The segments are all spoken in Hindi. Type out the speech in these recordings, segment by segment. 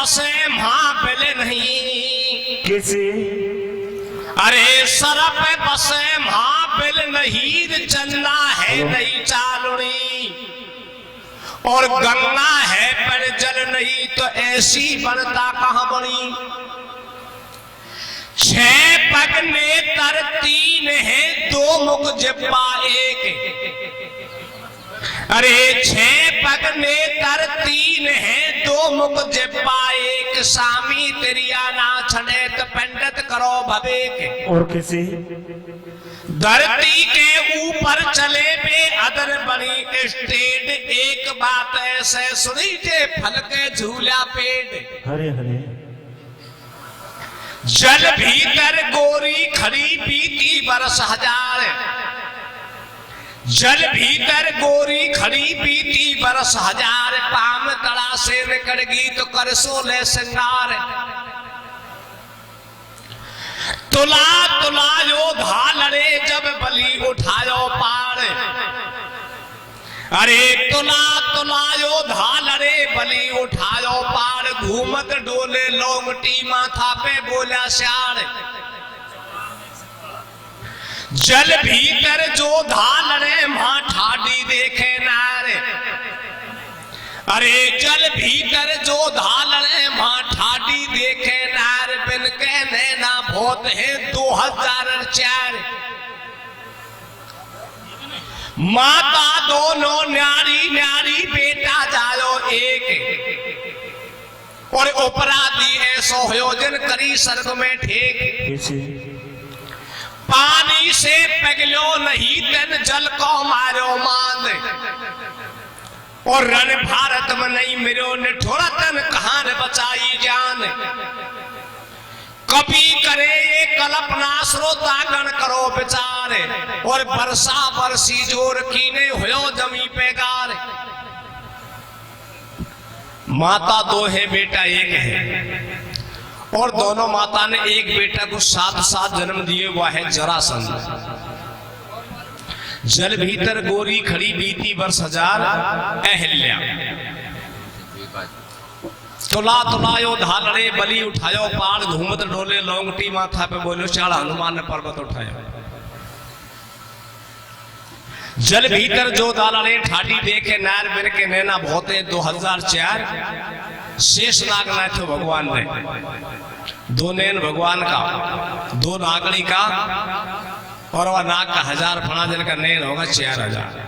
बसे महाबल नहीं। कैसे? अरे सर पे बसे महाबल नहीं, चलना है नहीं चालुनी, और गंगा है पर जल नहीं, तो ऐसी बनता कहां बनी। 6 पग नेत्र 3 है, 2 मुख जिह्वा 1। अरे 6 पग नेत्र 3 है, 2 मुख जिह्वा 1। स्वामी तेरिया ना छने तो पंडित करो भवेक। और कैसे? धरती के ऊपर चले बे अदर बनी स्टेट, एक बात ऐसे सुनी जे फल के झूला पेड़। हरे हरे जल भीतर गोरी खड़ी बीती बरस हजार, जल भीतर गोरी खड़ी बीती बरस हजार। पाम तड़ा से निकलगी तो कर सोले श्रृंगार, तुला तुलायो धालरे जब बलि उठायो पार। अरे तुला तुलायो धालरे बलि उठायो पार। घूमत डोले लोंगटी माथा पे बोला श्यार, जल भीतर जो धालरे मां ठाडी देखे नारे। अरे जल भीतर जो धालरे मां ठाडी देखे नार, बिन के नैना भोत है 2004। माता दोनों न्यारी न्यारी, बेटा जायो एक, और उपरा दी ऐसो योजन करी स्वर्ग में ठेक। कैसे? पानी से पगलो नहीं तन, जल को मारो मांद, और रण भारत में नहीं मिलो निठोरा तन, कहां ने बचाई जान। कभी करे ये कल्पना श्रोता गण करो विचार, और वर्षा बरसी जोर कीने हुयो जमी पे गार। माता 2 है बेटा 1 है, और दोनों माता ने एक बेटा को 7 जन्म दिए हुआ है जरासंध। जल भीतर गोरी खड़ी बीती वर्ष हजार, अहल्या। तुला तुलायो धालरे बलि उठायो पार। घूमत डोले लोंगटी माथा पे बोलो चाड़, हनुमान ने पर्वत उठाया। जल भीतर जो दालरे ठाडी देखे नार, बिन के नैना भोते 2004। शेष नाग नाथ भगवान ने 2 नैन भगवान का, 2 नागणी का, और वह नाग का 1000 फणा, जिनका नैन होगा 4000।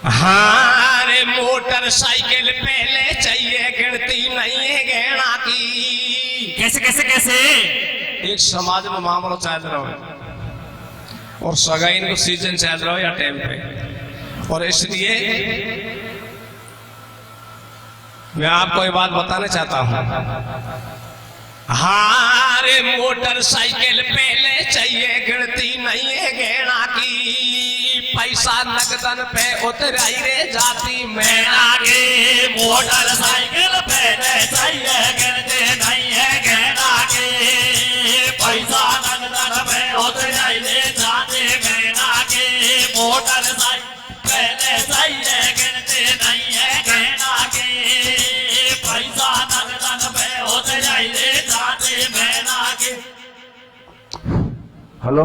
हाँ रे मोटरसाइकिल पहले चाहिए, गिनती नहीं है गहना की। कैसे कैसे कैसे? एक समाज में मामला चल रहा है, और सगाई को सीजन चल रहा है या टाइम पे, और इसलिए मैं आपको ये बात बताना चाहता हूं। हाँ रे मोटरसाइकिल पहले चाहिए, गिनती नहीं है गहना की। पैसा नगदन पे उतराई रे जाती मैं आगे। मोटरसाइकिल पहले चाहिए, गिनती नहीं है गहना की। पैसा नगदन पे उतराई रे जाती मैं आगे। मोटरसाइकिल पहले चाहिए, गिनती नहीं है गहना की। पैसा नगदन पे उतराई रे जाती मैं आगे। हेलो,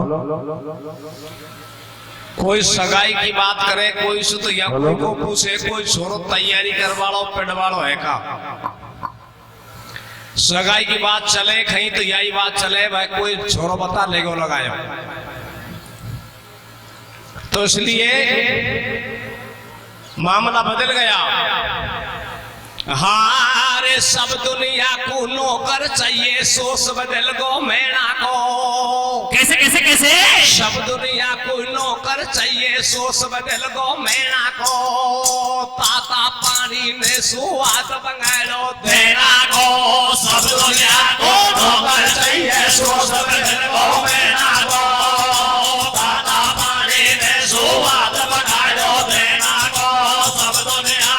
कोई सगाई की बात करे, कोई सुत या कोई को पूछे, कोई छोरो तैयारी करवाड़ो पिटवाड़ो है का। सगाई की बात चले कहीं तो यही बात चले भाई, कोई छोरो बता लेगो लगायो। तो इसलिए मामला बदल गया। हाँ रे सब दुनिया को नौकर चाहिए, सोच बदल गो मैना को। कैसे कैसे कैसे? सब दुनिया को नौकर चाहिए, सोच बदल गो मैना को। ताता पानी ने सुवाद बंगालो देना को। सब दुनिया को नौकर चाहिए, सोच बदल गो मैना को। ताता पानी ने सुवाद बंगालो देना को। सब दुनिया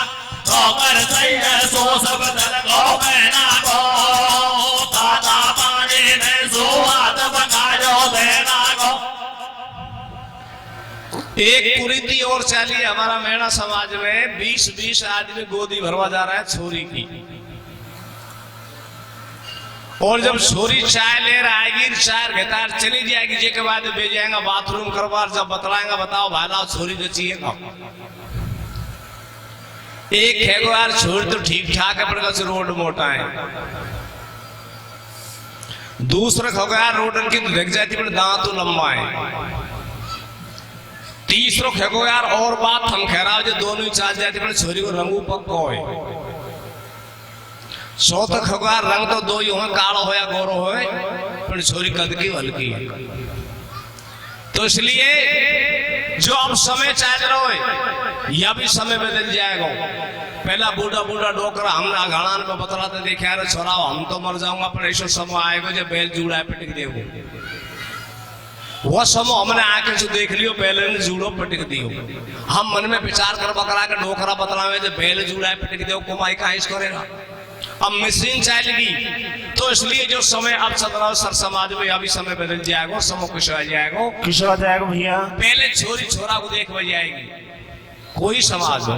कर सही है सो सब दल को मैना को दादा पानी ने सुहात बनायो देना को। एक कुरीति और चली हमारा मेरा समाज में 20-20 आदमी गोदी भरवा जा रहा है छोरी की, और जब छोरी चाय ले रहा आएगी चाय घेतार चली जाएगी जी के बाद भेज जाएगा बाथरूम करवा, जब बतलाएंगा बताओ भाई छोरी जो चाहिए खाओ। एक है को यार छोरी तो ठीक ठाक है पर रोड मोटा है, दूसरा खो यार रोड की तो देख जाती पर दांत तो लंबा है, तीसरो खेको यार और बात हम खैरा जो दोनों ही चाल जाती पर छोरी को रंगू पक्को है, चौथा खेको यार रंग तो दो ही हो कालो हो या गोरो हो पर छोरी कद की हल्की है। तो इसलिए जो अब समय चल रहा है या भी समय बदल जाएगा। पहला बूढ़ा बूढ़ा डोकरा हमने अघाड़ान में बतलाते देखे यार छोरा हम तो मर जाऊंगा पर ऐसा समय आएगा जब बैल जूड़ा पिटक देगो, वह समय हमने आके जो देख लियो पहले ने जूड़ो पटक दियो, हम मन में विचार कर बकरा के डोकरा बतलावे जो बैल जूड़ा पिटक दियो कुमाई का इस करेगा। अब मशीन चलेगी तो इसलिए जो समय अब चल रहा है सर समाज में अभी समय बदल जाएगा, समय कुछ आ जाएगा। किस आ जाएगा भैया? पहले छोरी छोरा को देख जाएगी, कोई समाज हो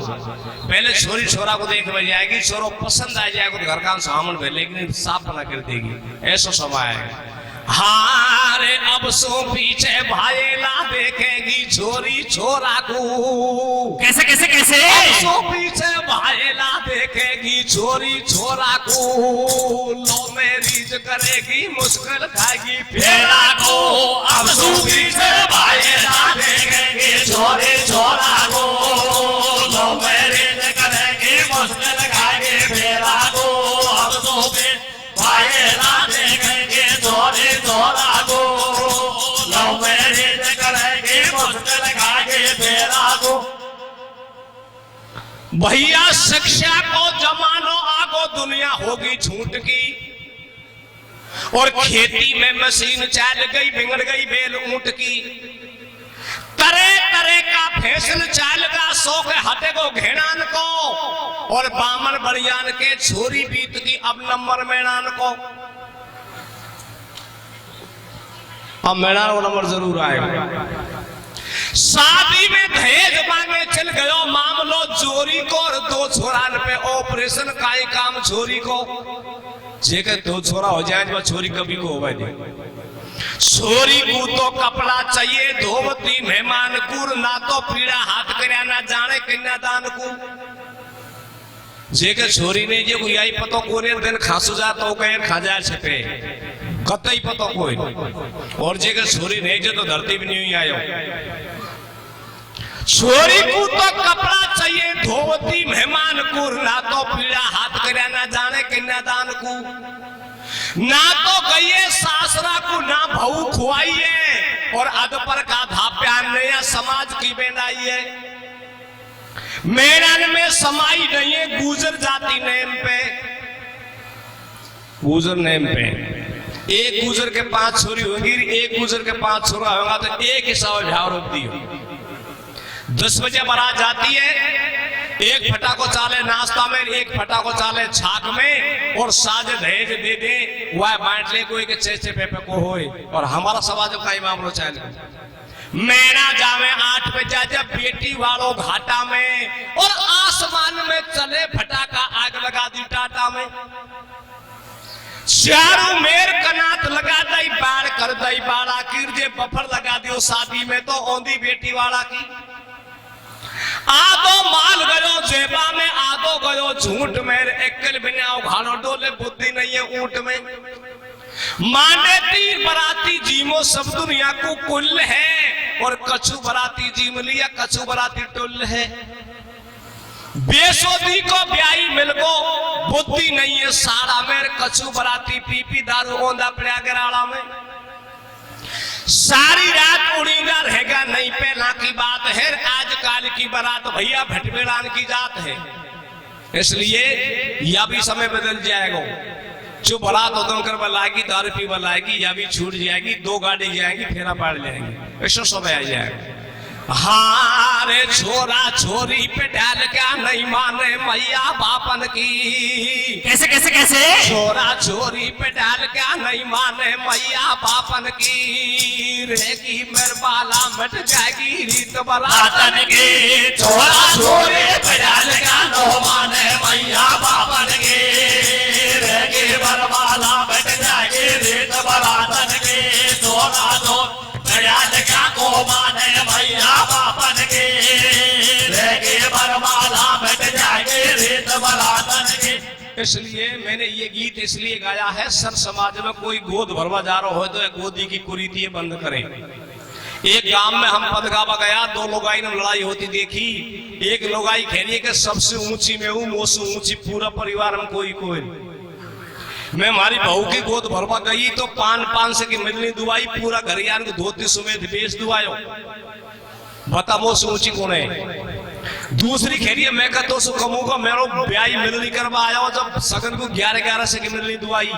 पहले छोरी छोरा को देख जाएगी, छोरो पसंद आ जाएगा तो घर का सामान भे लेकिन साफ बना कर देगी, ऐसा समय आएगा। हाँ रे अब सो पीछे भाईला देखेगी छोरी छोरा को, कैसे कैसे कैसे? अब सो पीछे भाईला देखेगी छोरी छोरा को, लो मैरिज करेगी मुश्किल खाएगी फेरा को। अब सो पीछे भाईला देखेगी छोरी छोरा को, लो मैरिज करेगी मुश्किल खाएगी फेरा को। अब सो पीछे भाईला देखेगी छोरी छोरा को, लो मैरिज करेगी मुश्किल खाएगी फेरा को। भैया शिक्षा को जमानो आगो दुनिया होगी झूठ की, और खेती में मशीन चल गई बिगड़ गई बैल ऊंट की, तरह तरह का फैशन चलेगा शौक हटेगो घेड़ान को, और बामन बड़ियान के छोरी बीत की अब नंबर मैदान को। अब मैदान वो नंबर जरूर आएगा। शादी में दहेज मांगे चल गयो मामलो चोरी को, और दो छोरान पे ऑपरेशन का ही काम छोरी को, जेके दो छोरा हो जाए जो छोरी कभी को होगा नहीं। छोरी को तो कपड़ा चाहिए धोवती मेहमान कुर, ना तो पीड़ा हाथ करया ना जाने कन्या दान को, जेके छोरी ने जे कोई आई पतो कोने दिन खासु जा तो कहे खा जाए छपे कतई पतो कोई, और जेके छोरी नहीं जे तो धरती भी नहीं आयो। छोरी को तो कपड़ा चाहिए धोवती मेहमान कुर, ना तो पीड़ा हाथ करया ना जाने कन्या दान को, ना तो गई सासरा को ना भाऊ खुआइए, और अदपर का धाप्यान नहीं समाज की बेनाई है। मेरन में समाई नहीं है गुजर जाती नेम पे, गुजर नेम पे एक गुजर के 5 छोरी होंगी, एक गुजर के 5 छोरा होगा तो एक हिसाब भाव रोक दियो। 10 बजे बारात जाती है, एक फटा को चाले नाश्ता में, एक फटा को चाले छाक में, और साजे दहेज दे दे वह बांट ले कोई के 6 पे को होए। और हमारा समाज का ही मामलो चले मैना जावे 8 बजे जब बेटी वालों घाटा में, और आसमान में चले फटाका आग लगा दी टाटा में, चारों मेर कनात लगा दई बाढ़ कर दई बाड़ा की, जे बफर लगा दियो शादी में तो औंधी बेटी वाला की। आदो माल गयो जेबा में, आदो गयो झूठ में, एकल बिना उघाड़ो डोले बुद्धि नहीं है ऊंट में। माने तीर बराती जीमो सब दुनिया को कुल है, और कछु बराती जीम लिया कछु बराती टुल है। बेसोदी को ब्याई मिल गो बुद्धि नहीं है सारा मेरे, कछु बराती पीपी दारू ओंदा प्रयागराड़ा में। सारी रात उड़ीगा रहेगा नहीं पहला की बात है, आजकल की बारात भैया भटबेड़ान की जात है, इसलिए यह भी समय बदल जाएगा। जो बारात उदम कर लाएगी दारू पी लाएगी या भी छूट जाएगी, 2 गाड़ी जाएगी फेरा पाड़ जाएंगे, ऐसा समय आ जाएगा। हाँ रे छोरा छोरी पे डाल क्या नहीं माने मैया बापन की। कैसे कैसे कैसे? छोरा छोरी पे डाल क्या नहीं माने मैया बापन की। रहेगी मेरे बाला मिट जाएगी रीत बलातन की। छोरा छोरी पे डाल क्या नो माने मैया बापन की। रहेगी मेरे बाला मिट जाएगी रीत बलातन की। छोरा छोरी पे डाल क्या को माने मैया बापन की। रहेगी मेरे बाला मिट जाएगी रीत बलातन की। इसलिए मैंने ये गीत इसलिए गाया है, सर समाज में कोई गोद भरवा जा रहा हो तो एक गोदी की कुरीति बंद करें। एक गांव में हम पदगावा गया, दो लोगाई में लड़ाई होती देखी। एक लोगाई कह रही है कि सबसे ऊंची में हूं, मोसे ऊंची पूरा परिवार में कोई कोई। मैं हमारी बहू की गोद भरवा गई तो 500 की मिलनी दुआई, पूरा घर यार को धोती सुमेध बेच दुआयो। बता मोसे ऊंची कौन है? दूसरी खेरिए मैं का तो कमूंगा, मेरो ब्याई मिलनी करवा आया हो जब सगन को 11 से की मिलनी दुआई,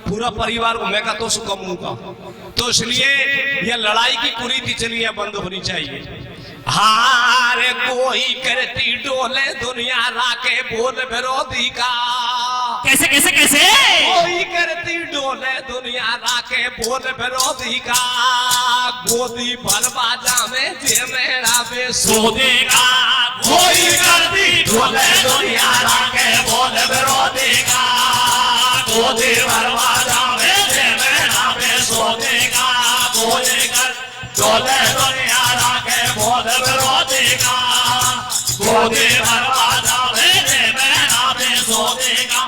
पूरा परिवार को मैं का तो कमूंगा। तो इसलिए ये लड़ाई की कुरीति चली है बंद होनी चाहिए। हाँ रे कोई करती डोले दुनिया राके बोल विरोधी का। कैसे कैसे कैसे? कोई करती डोले दुनिया राके बोल विरोधी का। गोदी भरवा जावे जे मेरा बेसोदी का। कोई करती डोले दुनिया राके बोल विरोधी का। गोदी भरवा जावे जे मेरा बेसोदी का। कोई कर डोले दुनिया राके बोल विरोधी का। गोदी भरवा जावे जे मेरा बेसोदी का।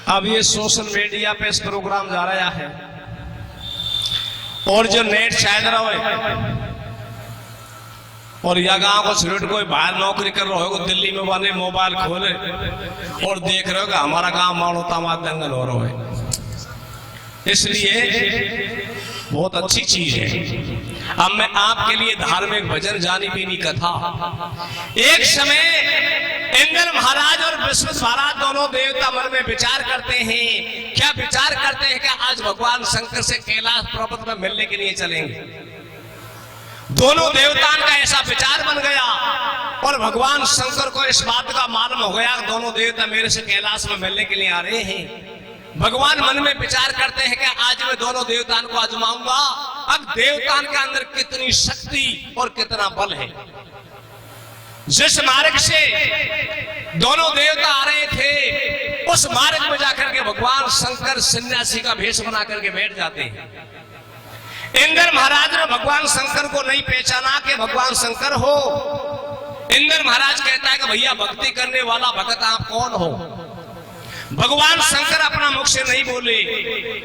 अब ये सोशल मीडिया पे इस प्रोग्राम जा रहा है और जो नेट शायद रहो और या गांव को छोड़ कोई बाहर नौकरी कर रहे हो, दिल्ली में वाले मोबाइल खोले और देख रहे हो कि हमारा गांव मानो तमाम दंगल हो रहा है। इसलिए बहुत अच्छी चीज है। अब मैं आपके लिए धार्मिक भजन जानी पीनी कथा। एक समय इंद्र महाराज और विश्व महाराज दोनों देवता मन में विचार करते हैं। क्या विचार करते हैं कि आज भगवान शंकर से कैलाश पर्वत में मिलने के लिए चलेंगे। दोनों देवताओं का ऐसा विचार बन गया और भगवान शंकर को इस बात का मालूम हो गया दोनों देवता मेरे से कैलाश में मिलने के लिए आ रहे हैं। भगवान मन में विचार करते हैं कि आज मैं दोनों देवताओं को आजमाऊंगा। अब देवताओं के अंदर कितनी शक्ति और कितना बल है। जिस मार्ग से दोनों देवता आ रहे थे उस मार्ग में जाकर के भगवान शंकर सन्यासी का भेष बना करके बैठ जाते हैं। इंद्र महाराज ने भगवान शंकर को नहीं पहचाना कि भगवान शंकर हो। इंद्र महाराज कहता है कि भैया भक्ति करने वाला भगत आप कौन हो। भगवान शंकर अपना मुख से नहीं बोले।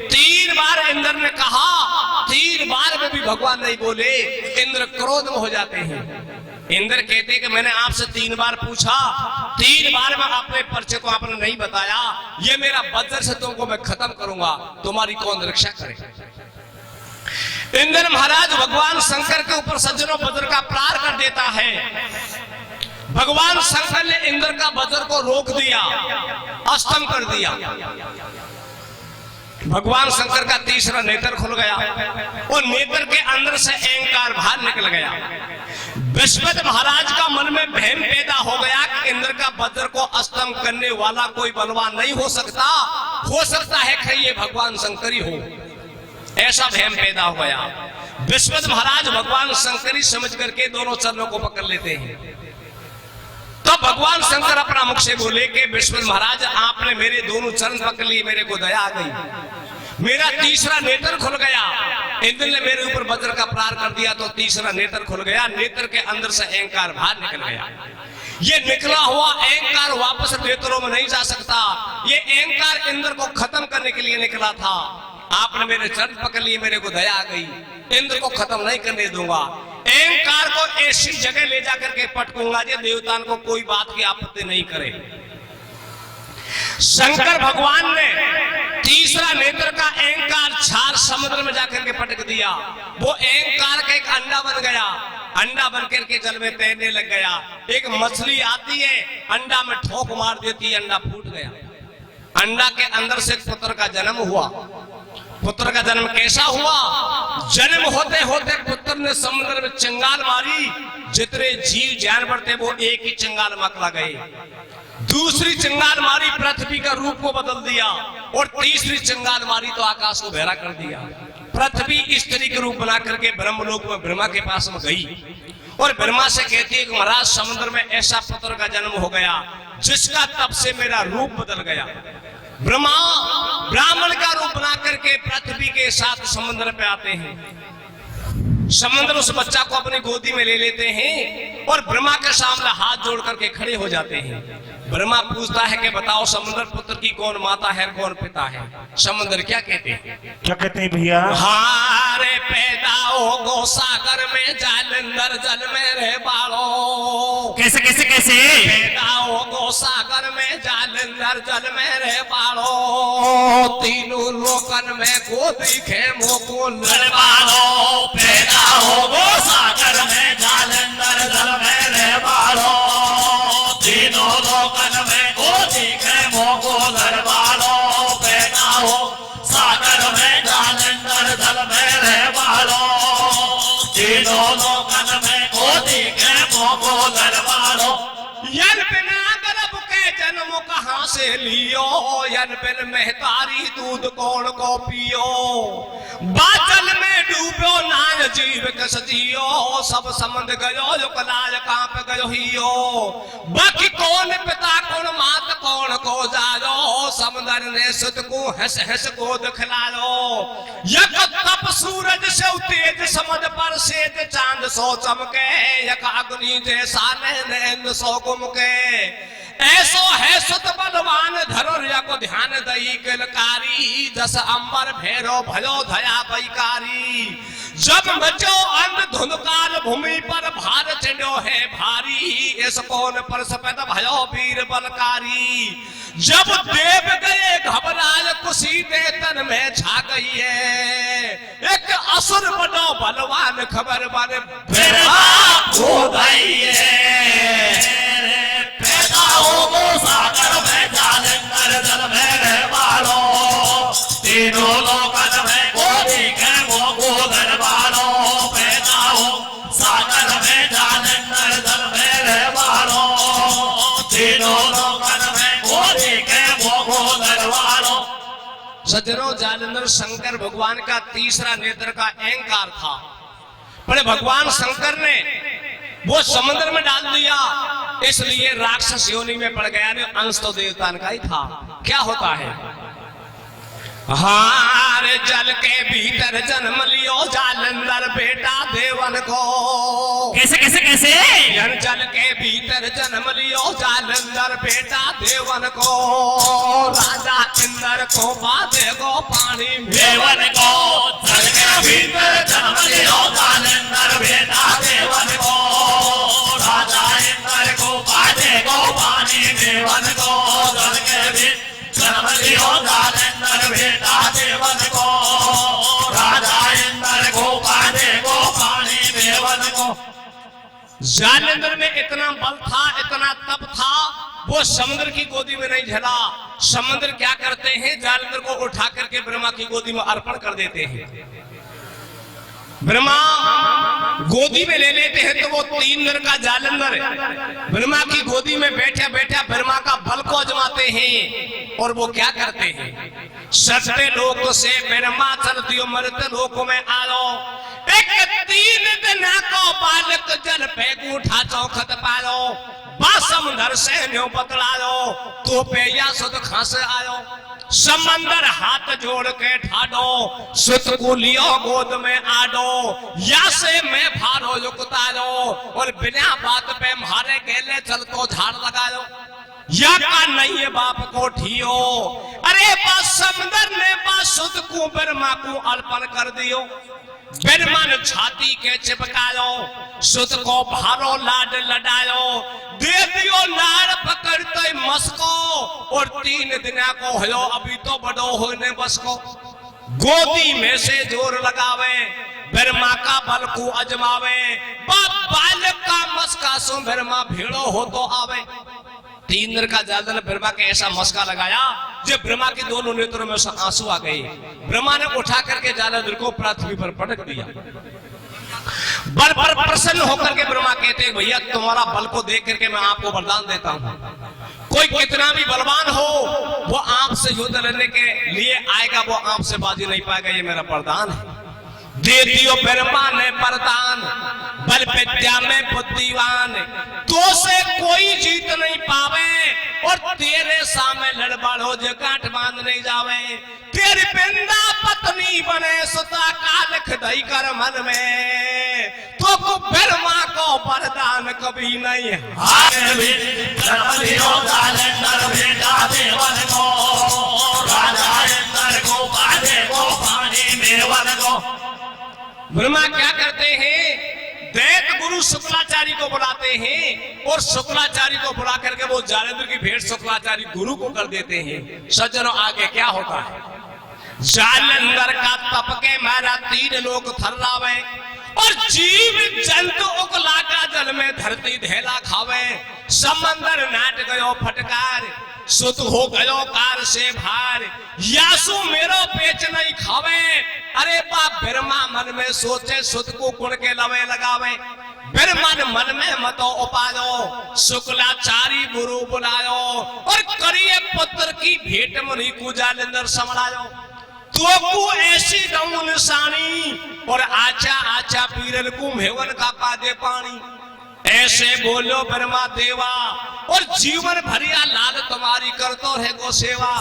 3 बार इंद्र ने कहा, 3 बार में भी भगवान नहीं बोले। इंद्र क्रोध में हो जाते हैं। इंद्र कहते कि मैंने आपसे 3 बार पूछा, 3 बार में अपने परिचय को आपने नहीं बताया। ये मेरा वज्र से तुमको मैं खत्म करूंगा, तुम्हारी कौन रक्षा करे। इंद्र महाराज भगवान शंकर के ऊपर सज्जनों वज्र का प्रहार कर देता है। भगवान शंकर ने इंद्र का वज्र को रोक दिया, अस्तम कर दिया। भगवान शंकर का तीसरा नेत्र खुल गया और नेत्र के अंदर से अहंकार बाहर निकल गया। विश्वत महाराज का मन में भ्रम पैदा हो गया कि इंद्र का वज्र को अस्तम करने वाला कोई बलवान नहीं हो सकता है कि ये भगवान शंकर ही हो। ऐसा भ्रम पैदा हो गया। विश्वत महाराज भगवान शंकर ही समझ करके दोनों चरणों को पकड़ लेते हैं। तो भगवान शंकर अपना मुख से बोले कि विश्वत महाराज आपने मेरे दोनों चरण पकड़ लिए, मेरे को दया आ गई, मेरा तीसरा नेत्र खुल गया। इंद्र ने मेरे ऊपर वज्र का प्रहार कर दिया तो तीसरा नेत्र खुल गया। नेत्र के अंदर से अहंकार बाहर निकल गया। ये निकला हुआ अहंकार वापस नेत्रों में नहीं जा सकता। ये अहंकार इंद्र को खत्म करने के लिए निकला था। आपने मेरे चरण पकड़ लिए, मेरे को दया आ गई, इंद्र को खत्म नहीं करने दूंगा। अहंकार को ऐसी जगह ले जाकर के पटकूंगा जो देवताओं को कोई बात की आपत्ति नहीं करे। शंकर भगवान ने तीसरा नेत्र का अहंकार 4 समुद्र में जाकर के पटक दिया। वो अहंकार का एक अंडा बन गया। अंडा बन करके जल में तैरने लग गया। एक मछली आती है, अंडा में ठोक मार देती है, अंडा फूट गया। अंडा के अंदर से पुत्र का जन्म हुआ। पुत्र का जन्म कैसा हुआ? जन्म होते होते पुत्र ने समुद्र में चंगाल मारी, जितने जीव जानवर थे वो एक ही चंगाल मकला गए। दूसरी चंगाल मारी, पृथ्वी का रूप को बदल दिया, और तीसरी चंगाल मारी तो आकाश को बहरा कर दिया। पृथ्वी स्त्री के रूप बना करके ब्रह्मलोक में ब्रह्मा के पास में गई, और ब्रह्मा से कहती है कि महाराज समुद्र में ऐसा पुत्र का जन्म हो गया जिसका तब से मेरा रूप बदल गया। ब्रह्मा ब्राह्मण का रूप बना करके पृथ्वी के साथ समुद्र पे आते हैं। समुद्र उस बच्चा को अपनी गोदी में ले लेते हैं और ब्रह्मा के सामने हाथ जोड़ करके खड़े हो जाते हैं। ब्रह्मा पूछता है कि बताओ समुद्र पुत्र की कौन माता है कौन पिता है? समुद्र क्या कहते हैं? क्या कहते हैं भैया? हारे पैदा हो गो सागर में जालंधर जल में रह बाड़ो। कैसे कैसे कैसे? पैदा हो गो सागर में जालंधर जल में रह बाड़ो। तीनों लोकन में को दिखे मोको लड़वालो। पैदा हो गो सागर में जालंधर जल में रह बाड़ो। तीनों लोकन में को दिखे मोको लड़वालो। पैदा हो सागर में जालंधर जल में रह बाड़ो। तीनों लोकन में को दिखे मोको लड़वालो। यन बिना गर्भ के जन्म कहाँ से लियो? यन बिन महतारी दूध कौन को पियो? बादल में डूबो नाय जीव कस जियो। सब समझ गयो जो कलाज कांप गयो हियो। बाकी कौन पिता कौन मात कौन को जायो? समुद्र ने सुत को हंस हंस को दिखलायो। यक तप सूरज से तेज समझ पर सेज चांद सो चमके। यक अग्नि जैसा नैन सो गुमके। ऐसो है सुत बलवान धरो को ध्यान दई किलकारी। जस अंबर भैरो भयो धया बैकारी। जब मचो अंध धुनकार भूमि पर भार चढ़ो है भारी। इस कौन पर सफेद भयो वीर बलकारी। जब देव गए घबराए कुशी दे तन में छा गई है। एक असुर बनो बलवान खबर बन हो गई है। सागर में जालंधर जल में रह बाड़ो। तीनों लोकन में को दिखे मोको लड़वालो। पैदा हो सागर में जालंधर जल में रह बाड़ो। तीनों लोकन में को दिखे मोको लड़वालो। सज्जनों, जालंधर शंकर भगवान का तीसरा नेत्र का अहंकार था, पर भगवान शंकर ने वो समुद्र में डाल दिया, इसलिए राक्षस योनि में पड़ गया। अंश तो देवता का ही था। क्या होता है? हार जल के भीतर जन्म लियो जालंधर बेटा देवन को। कैसे कैसे कैसे? जल के भीतर जन्म लियो जालंधर बेटा देवन को। राजा इंद्र को बाधे गो पानी देवन को। जल के भीतर जन्म लियो जालंधर बेटा देवन को। राजा इंद्र को बाधे गो पानी देवन को। जल के भीतर जन्म लियो जालंधर बेटा देवन को। राजा इंद्र को बाधे गो पानी देवन को। जालंधर में इतना बल था, इतना तप था, वो समुद्र की गोदी में नहीं झला। समुद्र क्या करते हैं? जालंधर को उठा करके ब्रह्मा की गोदी में अर्पण कर देते हैं। ब्रह्मा गोदी में ले लेते हैं तो वो 3 दिन का जालंधर ब्रह्मा की गोदी में बैठा बैठा ब्रह्मा का बल को आजमाते हैं। और वो क्या करते हैं? सत्य लोक से ब्रह्मा चलती मरते लोक में आलो। एक 3 दिन को बालक जल पे उठा चौखट पालो। समुद्र से न्यो बतलायो तो पे या सुध खास आयो। समंदर हाथ जोड़ के ठाडो। सुत को लियो गोद में आडो। या से मैं भारो युक्तारो। और बिना बात पे मारे गेले चल तो झाड़ लगायो। या का नहीं है बाप को ठियो। अरे बस समंदर ने बस सुत को ब्रह्मा को अर्पण कर दियो। ब्रह्मा ने छाती के चिपकायो। सुत को भारो लाड लडायो। दे दियो नार पकड़ते मस्को। और 3 दिन को हो अभी तो बड़ो होने बस को। गोदी में से जोर लगावे। ब्रह्मा का बल को अजमावे। बालक का मस्का सो ब्रह्मा भीड़ो हो तो आवे। 3 दिन का जालन ब्रह्मा के ऐसा मस्का लगाया जब ब्रह्मा के दोनों नेत्रों में आंसू आ गए। ब्रह्मा ने उठा करके जालंधर को पृथ्वी पर पटक दिया। बल पर प्रसन्न होकर के ब्रह्मा कहते हैं भैया तुम्हारा बल को देख करके मैं आपको वरदान देता हूं, कोई कितना भी बलवान हो वो आपसे युद्ध लड़ने के लिए आएगा, वो आपसे बाजी नहीं पाएगा, ये मेरा वरदान है। दे दियो ब्रह्मा ने वरदान, बल विद्या में बुद्धिवान, तो से कोई जीत नहीं पावे, और तेरे सामने लड़बड़ हो जो गांठ बांध नहीं जावे। तेरी बिंदा पत्नी बने सुता काल खदाई कर मन में, तो को ब्रह्मा को वरदान कभी नहीं आगे भी जन्म लियो जालंधर बेटा देवन को, राजा इंद्र को बाजे को पानी में वन को। ब्रह्मा क्या करते हैं, दैत गुरु शुक्लाचार्य को बुलाते हैं, और शुक्लाचार्य को बुला करके वो जालंधर की भेंट शुक्लाचार्य गुरु को कर देते हैं। सज्जनों आगे क्या होता है, जालंधर का तप के मारा 3 लोग थर्रावे, और जीव जंतु उकला का जल में धरती धेला खावे। समंदर नाट गयो फटकार, सुत हो गयो कार से भार, यासु मेरो पेच नहीं खावे। अरे बाप ब्रह्मा मन में सोचे सुत को कुण के लवे लगावे। ब्रह्मन मन में मतो उपायो, शुक्लाचार्य गुरु बुलायो, और करिए पुत्र की भेंट मुनि को जालंधर संभलायो। तो को ऐसी दऊ निशानी, और आचा आचा पीरल को मेवन का पादे पानी। ऐसे बोलो ब्रह्मा देवा, और जीवन भरिया लाल तुम्हारी करतो है गो सेवा।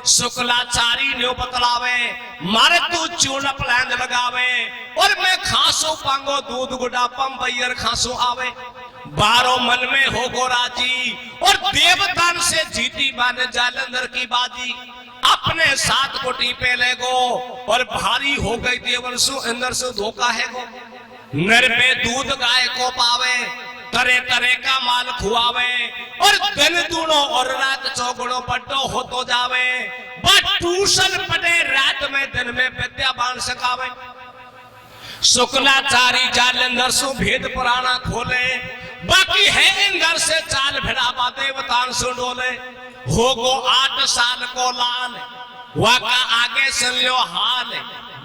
शुक्लाचार्य ने बतलावे, मारे तू चूर्ण प्लान लगावे, और मैं खासो पांगो दूध गुडा पम बैयर खासो आवे। 12 मन में हो गो राजी, और देवतान से जीती बाने जालंधर की बाजी। अपने 7 कोटी पे ले गो, और भारी हो गई देवन सु अंदर से धोखा है गो। नर पे दूध गाय को पावे, तरह तरह का माल खुआवे, और दिन दूनो और रात चौगुणों बड्डो हो तो जावे। बट ट्यूशन पढ़े रात में दिन में विद्या बांध सकावे। शुक्लाचार्य जालंधर सु भेद पुराना खोले, बाकी है इंदर से चाल भिड़ावा देवतान सु डोले। हो गो 8 साल को लाल, वाका आगे सुन लो हाल,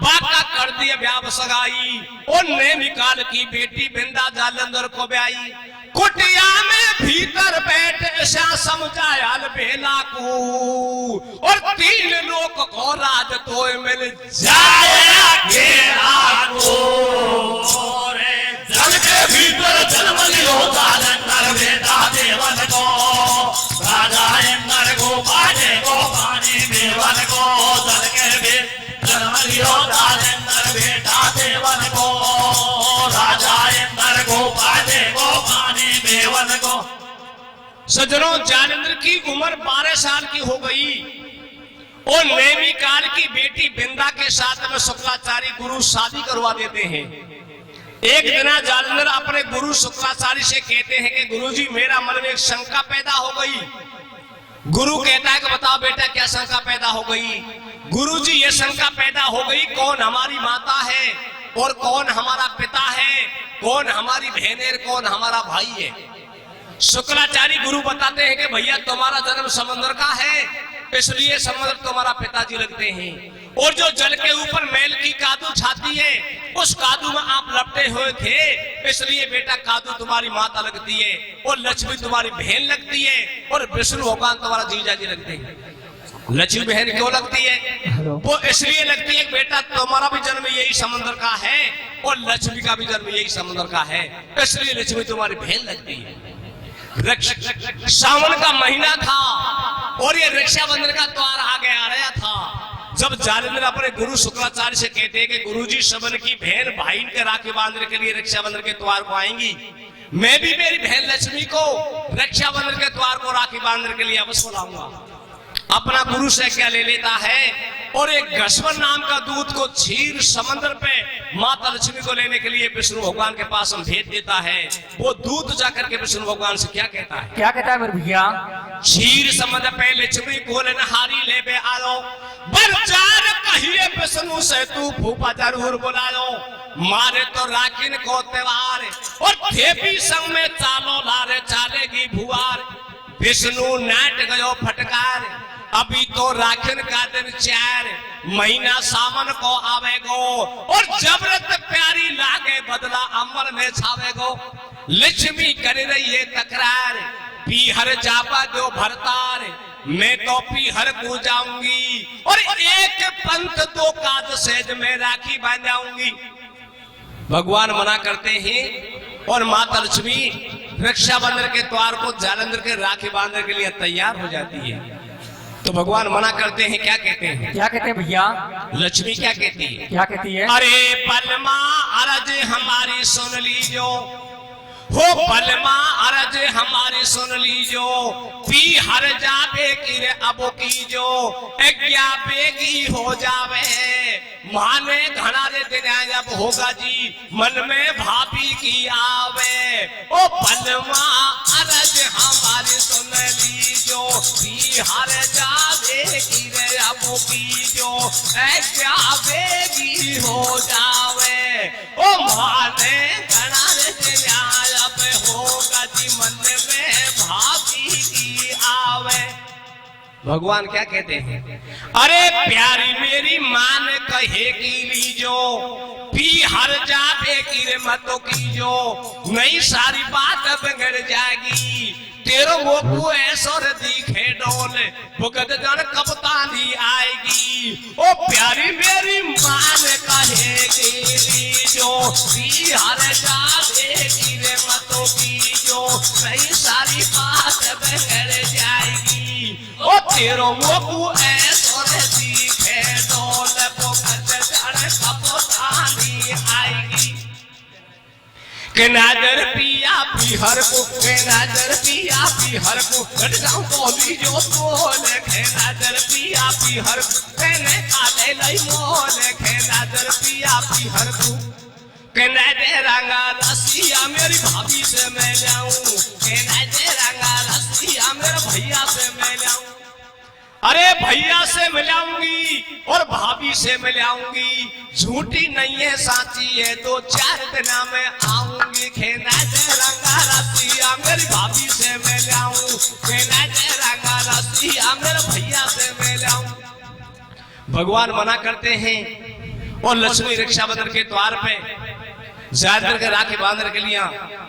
बाका कर दिए ब्याह सगाई, और नैमिकाल की बेटी बिंदा जालंधर को ब्याई। कुटिया में भीतर बैठ ऐसा समझाया बेला को, और 3 लोग को राज तो मिल जाए घेरा को रे, जल के भीतर जन्म लियो जालंधर बेटा देवन को, राजा इंद्र को बाजे को पानी में वन को। जल के भीतर जन्म लियो जालंधर बेटा देवन को, राजा इंद्र को बाजे को पानी में वन को। सज्जनों जालंधर की उम्र 12 साल की हो गई, और नैमिकाल की बेटी बिंदा के साथ में शुक्लाचार्य गुरु शादी करवा देते हैं। एक दिन जालंधर अपने गुरु शुक्लाचार्य से कहते हैं कि गुरुजी मेरा मन में एक शंका पैदा हो गई। गुरु कहता है कि बताओ बेटा क्या शंका पैदा हो गई। गुरुजी ये शंका पैदा हो गई, कौन हमारी माता है और कौन हमारा पिता है, कौन हमारी बहन है, कौन हमारा भाई है। शुक्लाचार्य गुरु बताते हैं कि भैया तुम्हारा जन्म समुद्र का है, इसलिए समुद्र तुम्हारा पिताजी लगते हैं, और जो जल के ऊपर मैल की कादू छाती है उस कादू में आप लपटे हुए थे, इसलिए बेटा कादू तुम्हारी माता लगती है, और लक्ष्मी तुम्हारी बहन लगती है, और विष्णु भगवान तुम्हारा जीजा जी लगते हैं। लक्ष्मी बहन क्यों लगती है? वो इसलिए लगती है बेटा तुम्हारा भी जन्म यही समुद्र का है, और लक्ष्मी का भी जन्म यही समुद्र का है, इसलिए लक्ष्मी तुम्हारी बहन लगती है। सावन का महीना था, और ये रक्षाबंधन का त्योहार आगे आ रहा था। जब जालंधर अपने गुरु शुक्लाचार्य से कहते हैं कि गुरुजी सबन की बहन भाई के राखी बांधने के लिए रक्षाबंधन के त्योहार को आएंगी, मैं भी मेरी बहन लक्ष्मी को रक्षाबंधन के त्योहार को राखी बांधने के लिए अवश्य लाऊंगा। अपना गुरु से क्या ले लेता है, और एक घसवन नाम का दूत को क्षीर समुद्र पे माता लक्ष्मी को लेने के लिए विष्णु भगवान के पास हम भेज देता है। वो दूत जाकर के विष्णु भगवान से क्या कहता है? क्या कहता है मेरे भैया? क्षीर समुद्र पे लक्ष्मी को नहारी ले बे आलो, बरजार कहिए विष्णु से तू फूफा जरूर बुलायो, मारे तो राखिन को त्योहार, और थे भी संग में चालो लारे चालेगी भुआर। विष्णु नाट गयो फटकार, अभी तो राखन का दिन 4 महीना सावन को आवेगो, और जबरत प्यारी लागे बदला अमर में छावेगो। लक्ष्मी कर रही है तकरार, पीहर जापा दो भरतार, मैं तो पीहर को जाऊंगी, और एक पंथ 2 काज सेज में राखी बांधाऊंगी। भगवान मना करते हैं और माता लक्ष्मी रक्षाबंधन के त्योहार को जालंधर के राखी बांधने के लिए तैयार हो जाती है। तो भगवान मना करते हैं, क्या कहते हैं? क्या कहते हैं भैया? लक्ष्मी क्या कहती है? क्या कहती है? अरे पलमा अरज हमारी सुन लीजो, हो पलमा अरज हमारी सुन लीजो, पी हर जावे की रे अबो की जो क्या बेगी हो जावे, माने घना रे दिन जब होगा जी मन में भाभी की आवे। ओ पलमा अरज हमारी सुन लीजो, पी हर जावे की रे अबो की जो क्या बेगी हो जावे, ओ माने घना रे दिन होगा जी मन में भाभी की आवे। भगवान क्या कहते हैं? अरे प्यारी मेरी मान कहे की लीजो, पी हर जावे की रे मतों की जो नई सारी बात बिगड़ जाएगी, तेरो वो ऐसोर दिखे डोल भुगत जन कप्तानी आएगी। ओ प्यारी मेरी मान कहेगी लीजो, पी हर जावे की रे मतों की जो नई सारी बात बिगड़ जाएगी, ओ तेरो वो ऐसोर दिखे डोल भुगत जन कप्तानी आएगी। के नाजर पिया पीहर को, के नाजर पिया पीहर को, कट जाऊं बोली जो बोल, के नाजर पिया पीहर को, कहने काले लई मोल, के नाजर पिया पीहर को, के नाजर रंगा रसिया मेरी भाभी से मैं लाऊं, के नाजर रंगा रसिया मेरे भैया से मैं लाऊं। अरे भैया से मिलाऊंगी और भाभी से मिलाऊंगी, झूठी नहीं है साची है, 2-4 दिन में आऊंगी। खेना से रंगा रसिया मेरी भाभी से मिलाऊं, खेना से रंगा रसिया मेरे भैया से मिलाऊं। भगवान मना करते हैं और लक्ष्मी रक्षाबंधन के द्वार पे ज्यादातर के राखी बांधने के लिए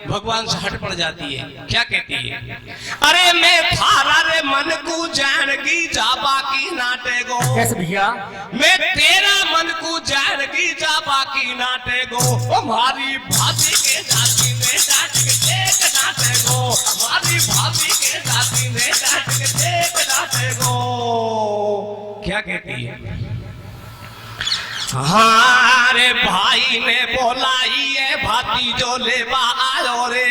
भगवान से हट पड़ जाती है। क्या कहती है? अरे मैं थारा रे मन को जानगी जाबा की नाटे गो, कैसे भैया? मैं तेरा मन को जानगी जाबा की नाटे गो, हमारी भाभी के जाति में डांट के देख नाटे गो, हमारी भाभी के जाति में डांट के देख नाटे गो। क्या कहती है? हमारे भाई ने बोलाई है भाती जो लेवा आयो रे,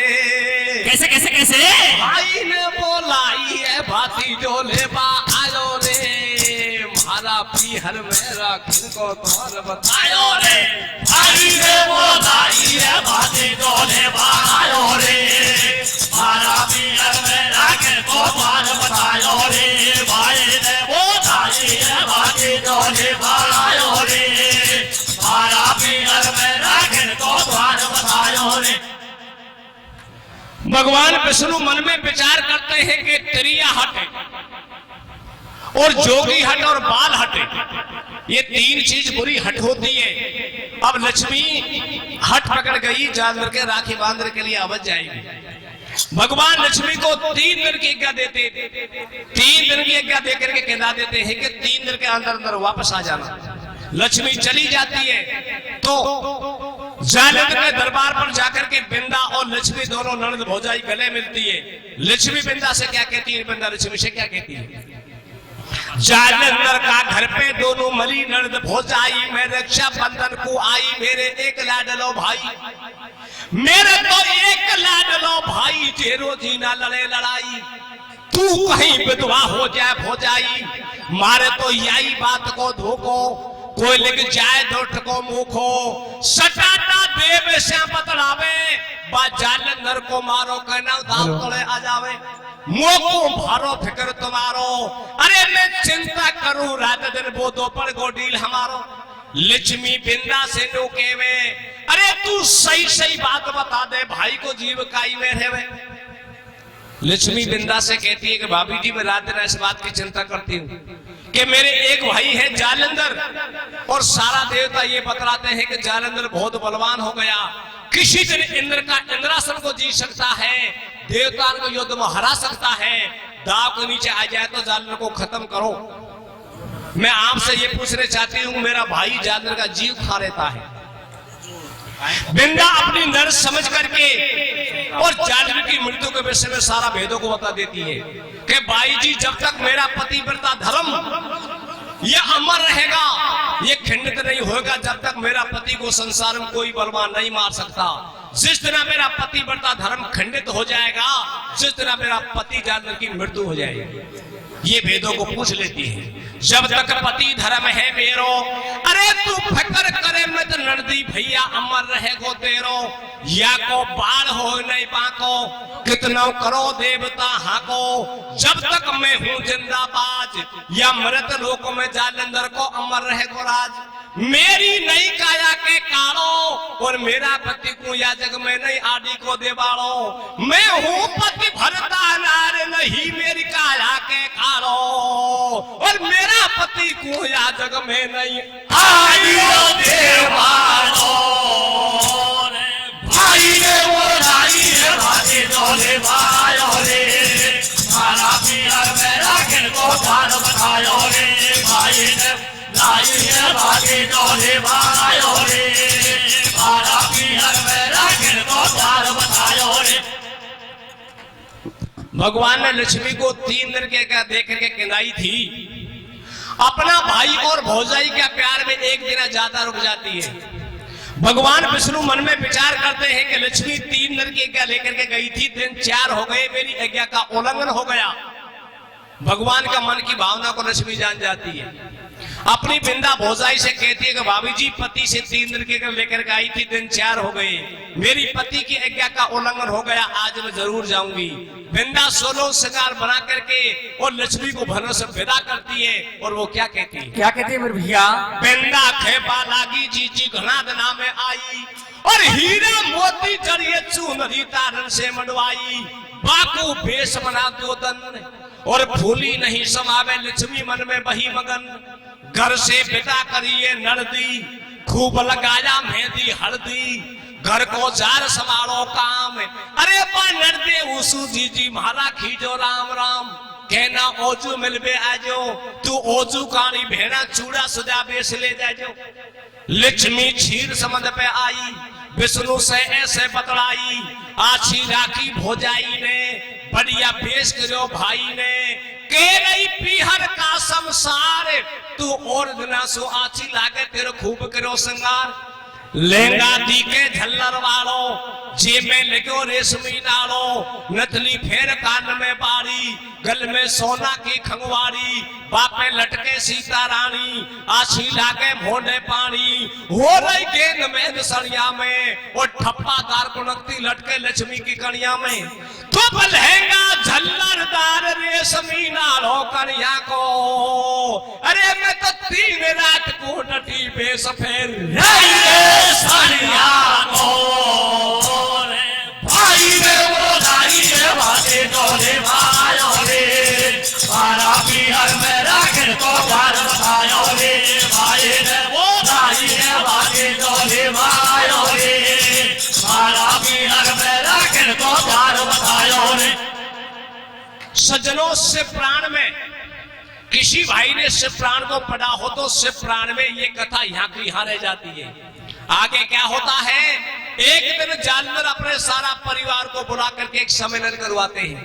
कैसे कैसे कैसे? भाई ने बोलाई है भाती जो लेवा आयो रे, मारा पीहर मेरा किनको तोर बतायो रे, भाई ने बोलाई है भाती जो लेवा आयो रे, मारा पीहर मेरा किनको तोर बतायो रे, भाई ने बोलाई है भाती जो लेवा आयो रे, भगवान विष्णु मन में विचार करते हैं कि त्रिया हटे और जोगी हट और बाल हटे, ये 3 चीज बुरी हट होती है। अब लक्ष्मी हट पकड़ गई, जानवर के राखी बांधने के लिए अवध जाएगी। भगवान लक्ष्मी को 3 दिन की आज्ञा देते, 3 दिन की आज्ञा देकर के कहला देते हैं कि 3 दिन के अंदर अंदर वापस आ जाना। लक्ष्मी चली जाती है तो जालंधर के दरबार पर जाकर के बिंदा और लक्ष्मी दोनों ननद भौजाई गले मिलती है। लक्ष्मी बिंदा से क्या कहती है, बिंदा लक्ष्मी से क्या कहती है? जालंधर का घर पे दोनों मली ननद भौजाई, मैं रक्षा बंधन को आई, मेरे एक लाडलो भाई, मेरे तो एक लाडलो भाई, जेरो जीना लड़े लड़ाई, तू कहीं विधवा हो जाए भौजाई, मारे तो यही बात को धोखो, कोई लिख जाए दोठ को मुखो, सटाटा देव से बतलावे, बा जालंधर को मारो कहना दाल तोड़े आ जावे, मोको भारो फिक्र तुम्हारो, अरे मैं चिंता करूं रात दिन वो दो पर गोडील हमारो। लक्ष्मी बिंदा से रोके वे, अरे तू सही सही बात बता दे, भाई को जीव काई में रहे। लक्ष्मी बिंदा से कहती है कि भाभी जी मैं रात दिन इस बात की चिंता करती हूँ कि मेरे एक भाई है जालंधर, और सारा देवता ये बतलाते हैं कि जालंधर बहुत बलवान हो गया, किसी दिन इंद्र का इंद्रासन को जीत सकता है, देवता को युद्ध में हरा सकता है, दाव के नीचे आ जाए तो जालंधर को खत्म करो। मैं आपसे ये पूछना चाहती हूँ, मेरा भाई जालंधर का जीव खा लेता है। बिंदा अपनी नर्स समझ करके और जालंधर की मृत्यु के विषय में सारा भेदों को बता देती है कि भाई जी जब तक मेरा पतिव्रता धर्म ये अमर रहेगा, ये खंडित नहीं होगा, जब तक मेरा पति को संसार में कोई बलवान नहीं मार सकता। जिस दिन मेरा पतिव्रता धर्म खंडित हो जाएगा, जिस दिन मेरा पति जालंधर की मृत्यु हो जाएगी, ये भेदों को पूछ लेती है। जब तक पति धर्म है मेरो, अरे तू फकर करे मत नरदी भैया अमर रहे गो तेरो, या को बाढ़ हो नहीं पाको, कितना करो देवता हाको, जब तक मैं हूँ जिंदाबाज, या मृत लोक में जालंधर को अमर रहे गो राज। मेरी नई काया के कालो, और मेरा पति को या जग में नहीं आदि को देवाड़ो, मैं हूँ पति भरता नार नहीं मेरी काया के कालो, और मेरा पति को या जग में नहीं आदि को देवाड़ो। भाई ने वो लाई है भाई डोले भायो रे, मारा पियर मेरा किन को द्वार बतायो रे, भाई ने लाई है भाई डोले भायो रे, मारा पियर मेरा किन को द्वार बतायो रे। भगवान ने लक्ष्मी को 3 दिन के क्या देख के किनाई थी, अपना भाई और भौजाई के प्यार में एक दिन ज्यादा रुक जाती है। भगवान विष्णु मन में विचार करते हैं कि लक्ष्मी 3 दिन की क्या लेकर के गई थी, दिन 4 हो गए, मेरी आज्ञा का उल्लंघन हो गया। भगवान का मन की भावना को लक्ष्मी जान जाती है, अपनी बिंदा भौजाई से कहती है कि भाभी जी पति से 3 दिन के लेकर के आई थी, दिन 4 हो गए, मेरी पति की आज्ञा का उल्लंघन हो गया, आज मैं जरूर जाऊंगी। बिंदा 16 श्रृंगार बना करके और लक्ष्मी को भवन से विदा करती है, और वो क्या कहती है, क्या कहते हैं मेरे भैया? बिंदा खेपा लागी जी घना दिना में आई, और हीरा मोती जड़िए चुनरी तारन से मंडवाई, बाकू भेष बना दो दन, और फूली नहीं समावे लक्ष्मी मन में बही मगन, घर से विदा करिए नरदी, खूब लगाया मेहंदी हल्दी, घर को जार संभालो काम, अरे बा नरदे उसू जी मारा खीजो राम राम, कहना ओजू मिलबे आजो, तू ओजू कानी भेड़ा चूड़ा सजा बेच ले जाजो। लक्ष्मी क्षीर समझ पे आई, विष्णु से ऐसे बतलाई, आछी राखी भोजाई ने, बढ़िया पेश करो भाई ने, के रही पीहर का संसार, तू और दिना सो आछी लागे तेरे खूब करो संगार। लेंगा दी के झल्लर वालो, जेब में लगो रेशमी नालो, नथली फेर कान में बारी, गल में सोना की खंगवारी, बापे लटके सीता रानी, आछी लागे भोंडे पानी, हो रही गेंद में दसड़िया में, और ठप्पा दार कुनकती लटके लक्ष्मी की कड़िया में, तो लहंगा झल्लरदार रेशमी नालो कड़िया को, अरे मैं तो 3 रात को डटी बेसफेर साड़िया को, भाई ने वो लाई है भाई डोले भायो रे, मारा पियर मेरा किन को द्वार बतायो रे, भाई ने वो लाई है भाई डोले भायो रे, मारा पियर मेरा किन को द्वार बतायो रे। सज्जनों से प्राण में किसी भाई ने शिव प्राण को पढ़ा हो तो शिव प्राण में ये कथा यहाँ की यहाँ रह जाती है। आगे क्या होता है, एक दिन जालंधर अपने सारा परिवार को बुला करके एक सम्मेलन करवाते हैं,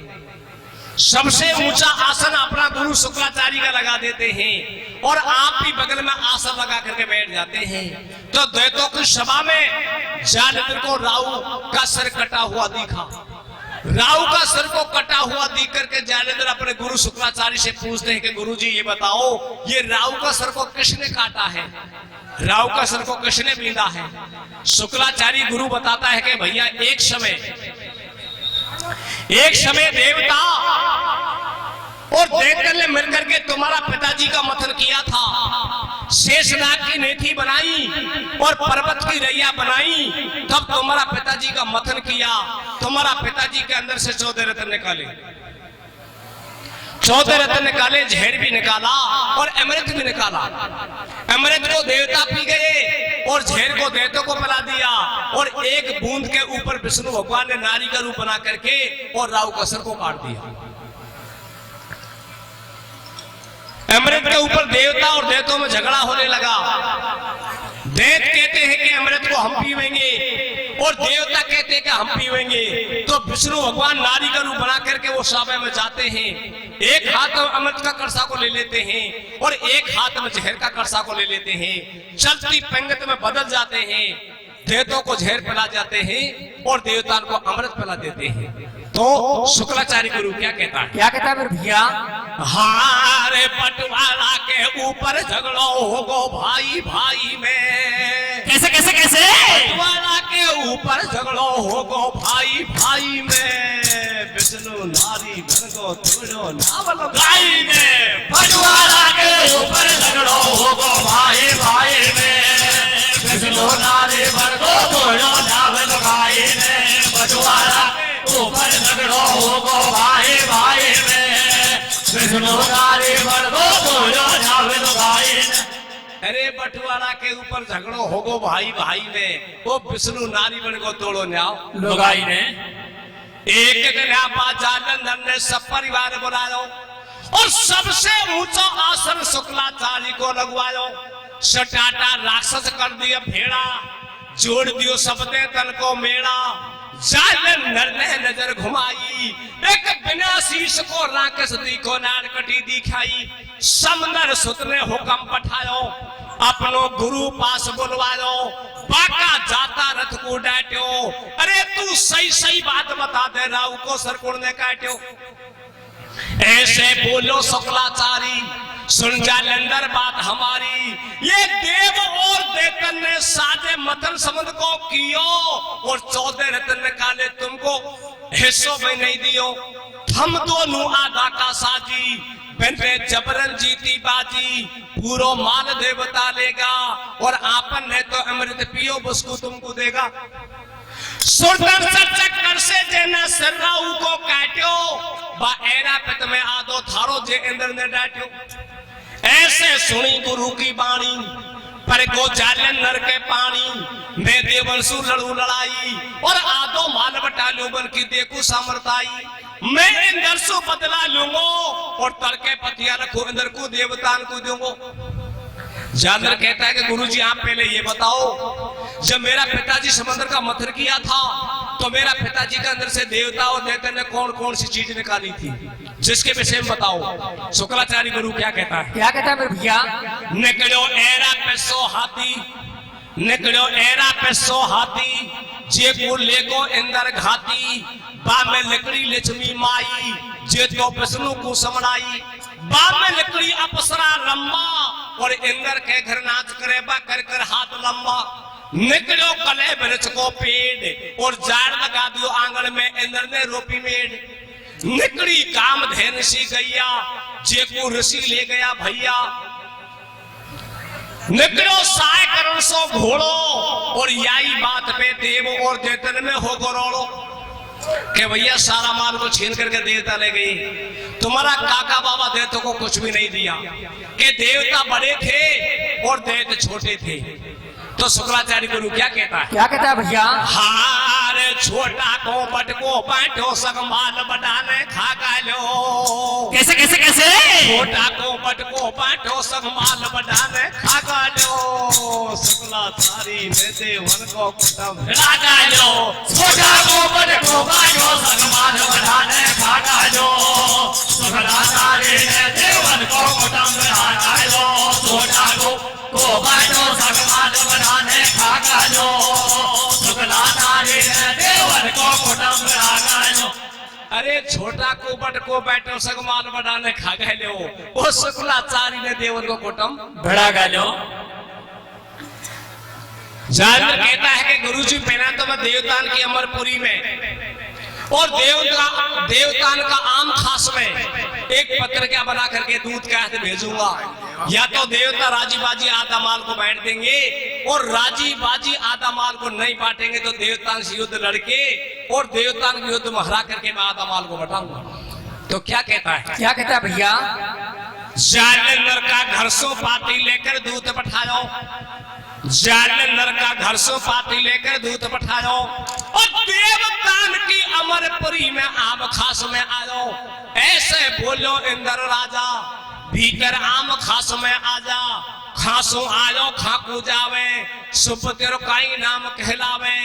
सबसे ऊंचा आसन अपना गुरु शुक्राचार्य का लगा देते हैं, और आप भी बगल में आसन लगा करके बैठ जाते हैं। तो दैत्यों की सभा में जालंधर को राहु का सर कटा हुआ दिखा, राहु का सर को कटा हुआ देख करके जालंधर अपने गुरु शुक्राचार्य से पूछते हैं कि गुरुजी ये बताओ, ये राहु का सर को किसने काटा है, राहु का सर को किसने बीधा है। शुक्राचार्य गुरु बताता है कि भैया एक समय देवता और दैत्य ने मिलकर के तुम्हारा पिताजी का मथन किया था, शेषनाग की नेठी बनाई और पर्वत की रैया बनाई। तब तुम्हारा पिताजी का मथन किया, तुम्हारा पिताजी के अंदर से 14 रत्न निकाले, 14 रत्न निकाले, जहर भी निकाला और अमृत भी निकाला। अमृत को देवता पी गए और जहर को देवता को पिला दिया। और एक बूंद के ऊपर विष्णु भगवान ने नारी का रूप बना करके और राहु का सर को काट दिया। अमृत के ऊपर देवता और देवताओं में झगड़ा होने लगा। देव कहते हैं कि अमृत को हम पीवेंगे और देवता कहते हैं कि हम पीवेंगे। तो विष्णु भगवान नारी का रूप बना करके वो सभा में जाते हैं, एक हाथ में अमृत का कलशा को ले लेते हैं और एक हाथ में जहर का कलशा को ले लेते हैं। चलती पंगत में बदल जाते हैं, देवताओं को जहर पिला जाते हैं और देवताओं को अमृत पिला देते हैं। तो शुक्राचार्य गुरु क्या कहता है? क्या कहता है मेरे भैया? हारे बंटवारा के ऊपर झगड़ा होगो भाई भाई में। कैसे कैसे कैसे? बंटवारा के ऊपर झगड़ा होगो भाई भाई में। विष्णु नारी घर को तोड़ो नावल गाई में। बंटवारा के ऊपर झगड़ा होगो भाई भाई में। विष्णु नारी घर को तोड़ो नावल गाई में। बंटवारा ऊपर झगड़ो होगो भाई भाई में। विष्णु नारी घर को तोड़ो नावल गाई में। अरे बंटवारा के ऊपर झगड़ो होगो भाई भाई में, वो विष्णु नारी बन को तोड़ो न्याव लोगाई ने। एक दिन जालंधर ने सब परिवार बुलायो और सबसे ऊंचा आसन शुक्लाचार्य को लगवायो। सटाटा राक्षस कर दिया भेड़ा, जोड़ दियो सबने तन को मेड़ा। जालंधर ने नजर घुमाई, एक बिना शीश को राक्षस दिखो नारकटी दिखाई। समंदर सुत ने हुक्म पठायो, अपनो गुरु पास बुलवायो। बाका जाता रथ को डांट्यो, अरे तू सही सही बात बता दे, राहु को सरकुण ने काट्यो। ऐसे बोलो शुक्लाचारी, सुन जालंधर बात हमारी। ये देव और देवतन ने साजे मतन समझ को कियो और 14 रत्न निकाले, तुमको हिस्सों में नहीं दियो। हम दोनों आधा का साजी, बिन जबरन जीती बाजी। पूरो माल देवता लेगा और आपन ने तो अमृत पियो उसको तुमको देगा। सुरदर्शन चक्कर से जेना सर्राऊ को काट्यो, बा एरा पित में आदो थारो जे इंद्र ने डांट्यो। ऐसे सुनी गुरु की बाणी, पर को जालंधर के पानी। मैं देवंशु लड़ू लड़ाई और आदो माल बटालियों बन की देखू सामर्थाई। मैं इंद्र से बदला लूंगो और तड़के पतिया रखो इंद्र को देवतान को दूंगो। जालंधर कहता है कि गुरुजी आप पहले ये बताओ, जब मेरा पिताजी समंदर का मथन किया था तो मेरा पिताजी के अंदर से देवता और देवता ने कौन कौन सी चीज निकाली थी, जिसके विषय में बताओ। शुक्राचार्य गुरु क्या कहता है? क्या कहता है मेरे भैया? निकलो एरा पे 100 हाथी, निकलो एरा पे 100 हाथी। जे को लेको इंदर घाती, बा में लकड़ी लक्ष्मी माई। जे तो विष्णु को समणाई, बा में लकड़ी अप्सरा लम्बा। और इंदर के घर नाच करे बा कर कर हाथ लंबा। निकलो कले वृक्ष को पेड़ और जाड़ लगा दियो आंगन में, इंद्र ने रोपी मेड़। निकड़ी काम धेन सी गैया, जे को ऋषि ले गया भैया। निकलो साय करण सो घोड़ो और याई बात पे देव और देतन में हो गरोड़ो। के भैया सारा माल को छीन करके देवता ले गई, तुम्हारा काका बाबा देवता को कुछ भी नहीं दिया। के देवता बड़े थे और देवता छोटे थे। तो शुक्राचार्य गुरु क्या कहता है? क्या कहता है भैया? हार छोटा को बटको बैठो सगमाल बनाने खा गालो। कैसे कैसे कैसे? छोटा को बटको बैठो सगमाल बनाने खा गालो। शुक्लाचार्य ने देवन को कुटम भिड़ा गालो। छोटा को बटको बैठो सगमाल बनाने खा गालो। शुक्राचार्य ने देवन को कुटम भिड़ा गालो। छोटा को बैठो सगमाल बनाने खा गालो। शुक्लाचार्य ने देवन को कुटम भिड़ा गालो। अरे छोटा को बटको बैठो सगमाल बनाने खा गए। वो शुक्लाचार्य ने देवन को कुटम भिड़ा गालो। जालंधर कहता है कि गुरुजी पहना तो मैं देवतान की अमरपुरी में और देवतान का आम खास में एक पत्रिका बना करके दूध का हाथ भेजूंगा। या तो देवता राजी बाजी आधा माल को बांट देंगे और राजी बाजी आधा माल को नहीं बांटेंगे तो देवतान से युद्ध लड़के और देवतान के युद्ध में हरा करके मैं आधा माल को बटाऊंगा। तो क्या कहता है? क्या कहता है भैया? जालंधर का घर सो पाती लेकर दूध पठाओ, जालंधर का घर सो पाती लेकर दूध पठाओ और देवतान की अमरपुरी में आम खास में आयो। ऐसे बोलो इंद्र राजा, भीतर आम खास में आजा, खासो आयो खाकू जावे, सुप तेरो काई नाम कहलावे।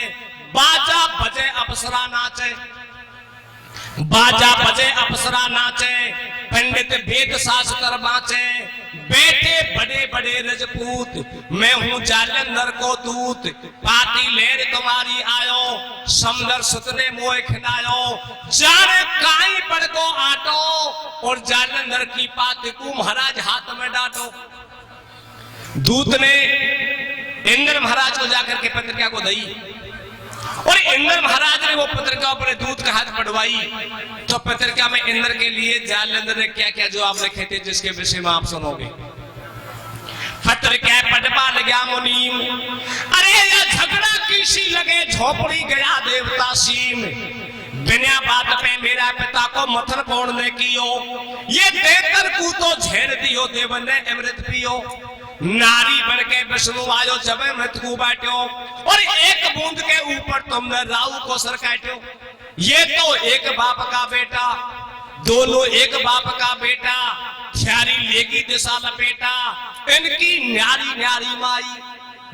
बाजा बजे अप्सरा नाचे, बाजा बजे अप्सरा नाचे, पंडित वेद शास्त्र बाचे, बेटे बड़े बड़े रजपूत, मैं हूँ जालंधर को दूत। पाती लेर तुम्हारी आयो, समंदर सुतने मोह खिलायो, जाने काई पड़ को आटो और जालंधर की पाती को महाराज हाथ में डांटो। दूत ने इंद्र महाराज को जाकर के पत्रिका को दी और इंद्र महाराज ने वो पत्रिका अपने दूत का हाथ पढ़वाई। तो पत्रिका में इंद्र के लिए जालंधर ने क्या क्या जवाब लिखे थे जिसके विषय में आप सुनोगे। पत्रिका पढ़वा लगा मुनीम, अरे ये झगड़ा किसी लगे झोपड़ी गया देवता सीम। बिना बात पे मेरा पिता को मथन कौन ने कियो, ये देकर को तो झेल दियो देव ने अमृत पियो। नारी बन के विष्णु आयो जब मृत को बैठो और एक बूंद के ऊपर तुमने राहु को सर काटो। ये तो एक बाप का बेटा, दोनों एक बाप का बेटा, ख्यारी लेगी दिशा लपेटा। इनकी न्यारी न्यारी माई,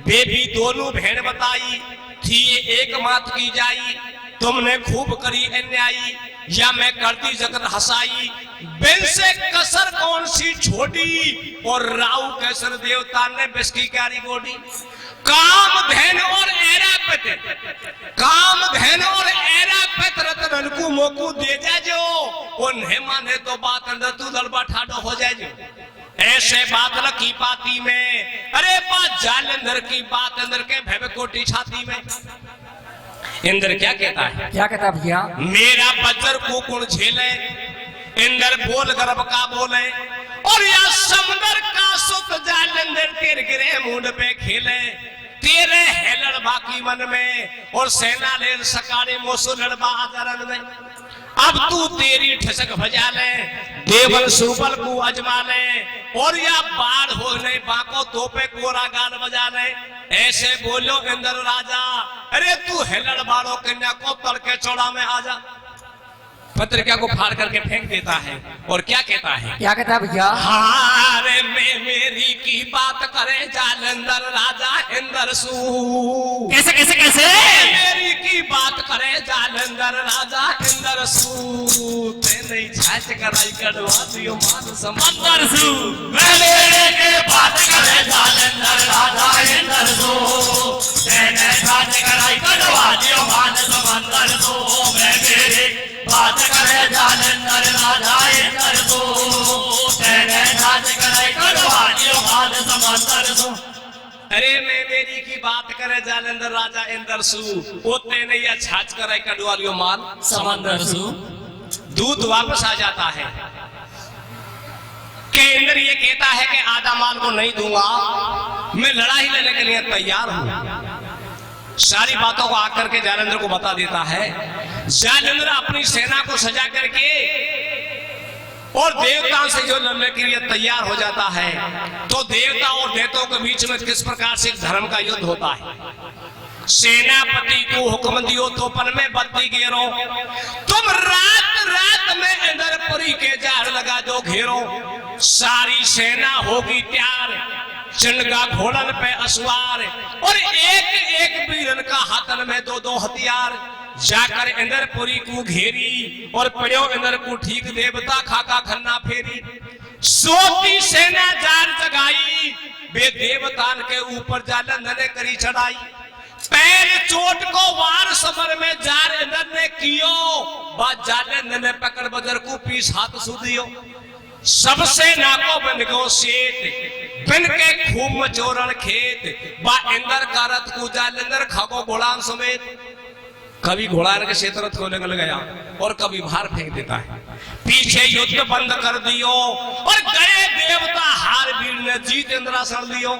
बेबी दोनों बहन बताई, थी एक मात की जाई। तुमने खूब करी अन्यायी, या मैं करती जगत हसाई। बिन से कसर कौन सी छोटी और राहु कैसर देवता ने बिस्की कारी गोडी। काम धैन और ऐरापत, काम धैन और ऐरापत रतन को मोकू दे जाजो और नहीं माने तो बात अंदर तू लड़बा ठाडो हो जाए। ऐसे बादल की पाती में, अरे बात जालंधर की बात अंदर के भैव कोटी छाती में। इंद्र क्या कहता है? क्या कहता भैया? मेरा बज्र को कौन झेले, इंद्र बोल गर्भ का बोले और या समुद्र का सुत जालंधर तेरे गिरे मुंड पे खेले। तेरे है लड़बा की मन में और सेना ले सकारे मोसो लड़बा आदरण में। अब तू तेरी ठसक भजा ले, देवल सुबल को अजमा ले और या बाढ़ हो ले बाको तोपे कोरा गाल बजा ले। ऐसे बोलो इंद्र राजा, अरे तू हेलड़ बाड़ो कन्या को तड़के चौड़ा में आजा। पत्रिका को फाड़ करके फेंक देता है और क्या कहता है? क्या कहता है भैया? हारे में मेरी की बात करे जालंधर राजा इंद्र सू। कैसे कैसे कैसे? मेरी की बात करे जालंधर राजा इंद्र सू। तेने छाछ कराई कड़वा दियो मान समंदर सू। मेरे के बात करे जालंधर राजा इंद्र सू। तेने छाछ कराई कड़वा दियो मान समंदर सू। मेरे बात करे जालंधर राजा इंद्र सू। तेने छाछ कराई कड़वा दियो मान समंदर सू। अरे मैं मेरी की बात करे जालंधर राजा इंद्र सू। ओते ने या छाछ कराई कड़वा लियो मान समंदर सू। दूध वापस आ जाता है कि इंद्र ये कहता है कि आधा माल को नहीं दूंगा, मैं लड़ाई लेने के लिए तैयार हूं। सारी बातों को आकर के जालंधर को बता देता है। जालंधर अपनी सेना को सजा करके और देवताओं से जो लड़ने के लिए तैयार हो जाता है। तो देवता और देवताओं के बीच में किस प्रकार से धर्म का युद्ध होता है। सेनापति को हुक्म दियो तो पन में बत्ती घेरो, तुम रात रात में इंद्रपुरी के जार लगा दो घेरो। सारी सेना होगी तैयार, चिंगा घोड़न पे असवार और एक एक वीरन का हाथन में दो दो हथियार। जाकर इंद्रपुरी को घेरी और पड़ो इंद्र को ठीक देवता खाका खन्ना फेरी। सोती सेना जार जगाई, वे देवतान के ऊपर जालंधर ने करी चढ़ाई। पैर चोट को वार समर में जार इंद्र ने कियो, बात जालंधर ने पकड़ बजर को पीस हाथ सुधियो। सबसे नाको बन गो सेठ, बिन के खूब मचोरण खेत। बा इंद्र का रथ को जालंधर खाको घोड़ान समेत। कभी घोड़ा के क्षेत्र को निकल गया और कभी बाहर फेंक देता है। पीछे युद्ध बंद कर दियो और गए देवता हार वीर ने जीत इंद्रासन दियो।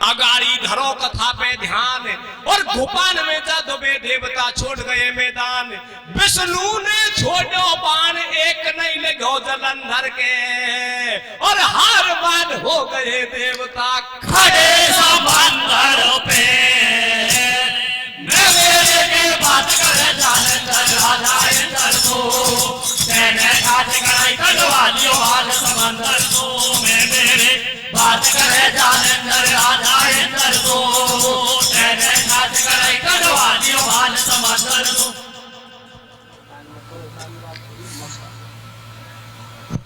अगाड़ी धरो कथा पे ध्यान और गोपाल में जा दुबे देवता छोड़ गए मैदान। विष्णु ने छोड़ो बाण एक नहीं लगो जलंधर के और हार मान हो गए देवता खड़े समंदर पे। बात करे जालंधर राजा इंद्र को मैंने घाट कराई कटवालियों हाल समंदर को। मैं मेरे बात करे जालंधर राजा इंद्र को मैंने घाट कराई कटवालियों हाल समंदर को।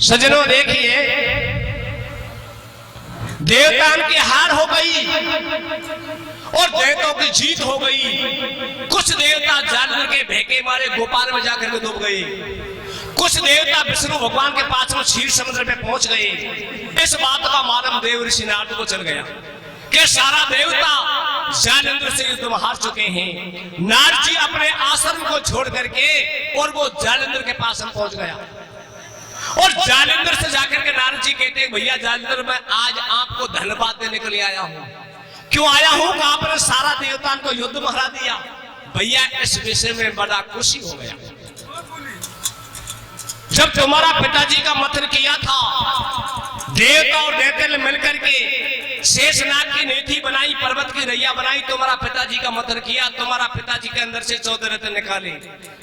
सजनों देखिए, देवताओं की हार हो गई और देवताओं की जीत हो गई। कुछ देवता जानवर के भेके मारे गोपाल में जाकर के डूब गए। कुछ देवता विष्णु भगवान के पास में क्षीर समुद्र पे पहुंच गए। इस बात का मालूम देव ऋषि नारद को चल गया कि सारा देवता जालंधर से युद्ध में हार चुके हैं। नारद जी अपने आश्रम को छोड़ करके और वो जालंधर के पास में पहुंच गया और जालंधर से जाकर के नारद जी कहते हैं, भैया जालंधर मैं आज आपको धन्यवाद देने के लिए आया हूं। क्यों आया हूं कि आपने सारा देवताओं को युद्ध में हरा दिया। भैया इस विषय में बड़ा खुशी हो गया। जब तुम्हारा पिताजी का मंथन किया था, देवता और दैत्य ने मिलकर के शेषनाग की नीति बनाई, पर्वत की रैया बनाई, तुम्हारा पिताजी का मंथन किया, तुम्हारा पिताजी के अंदर से 14 रत्न निकाले,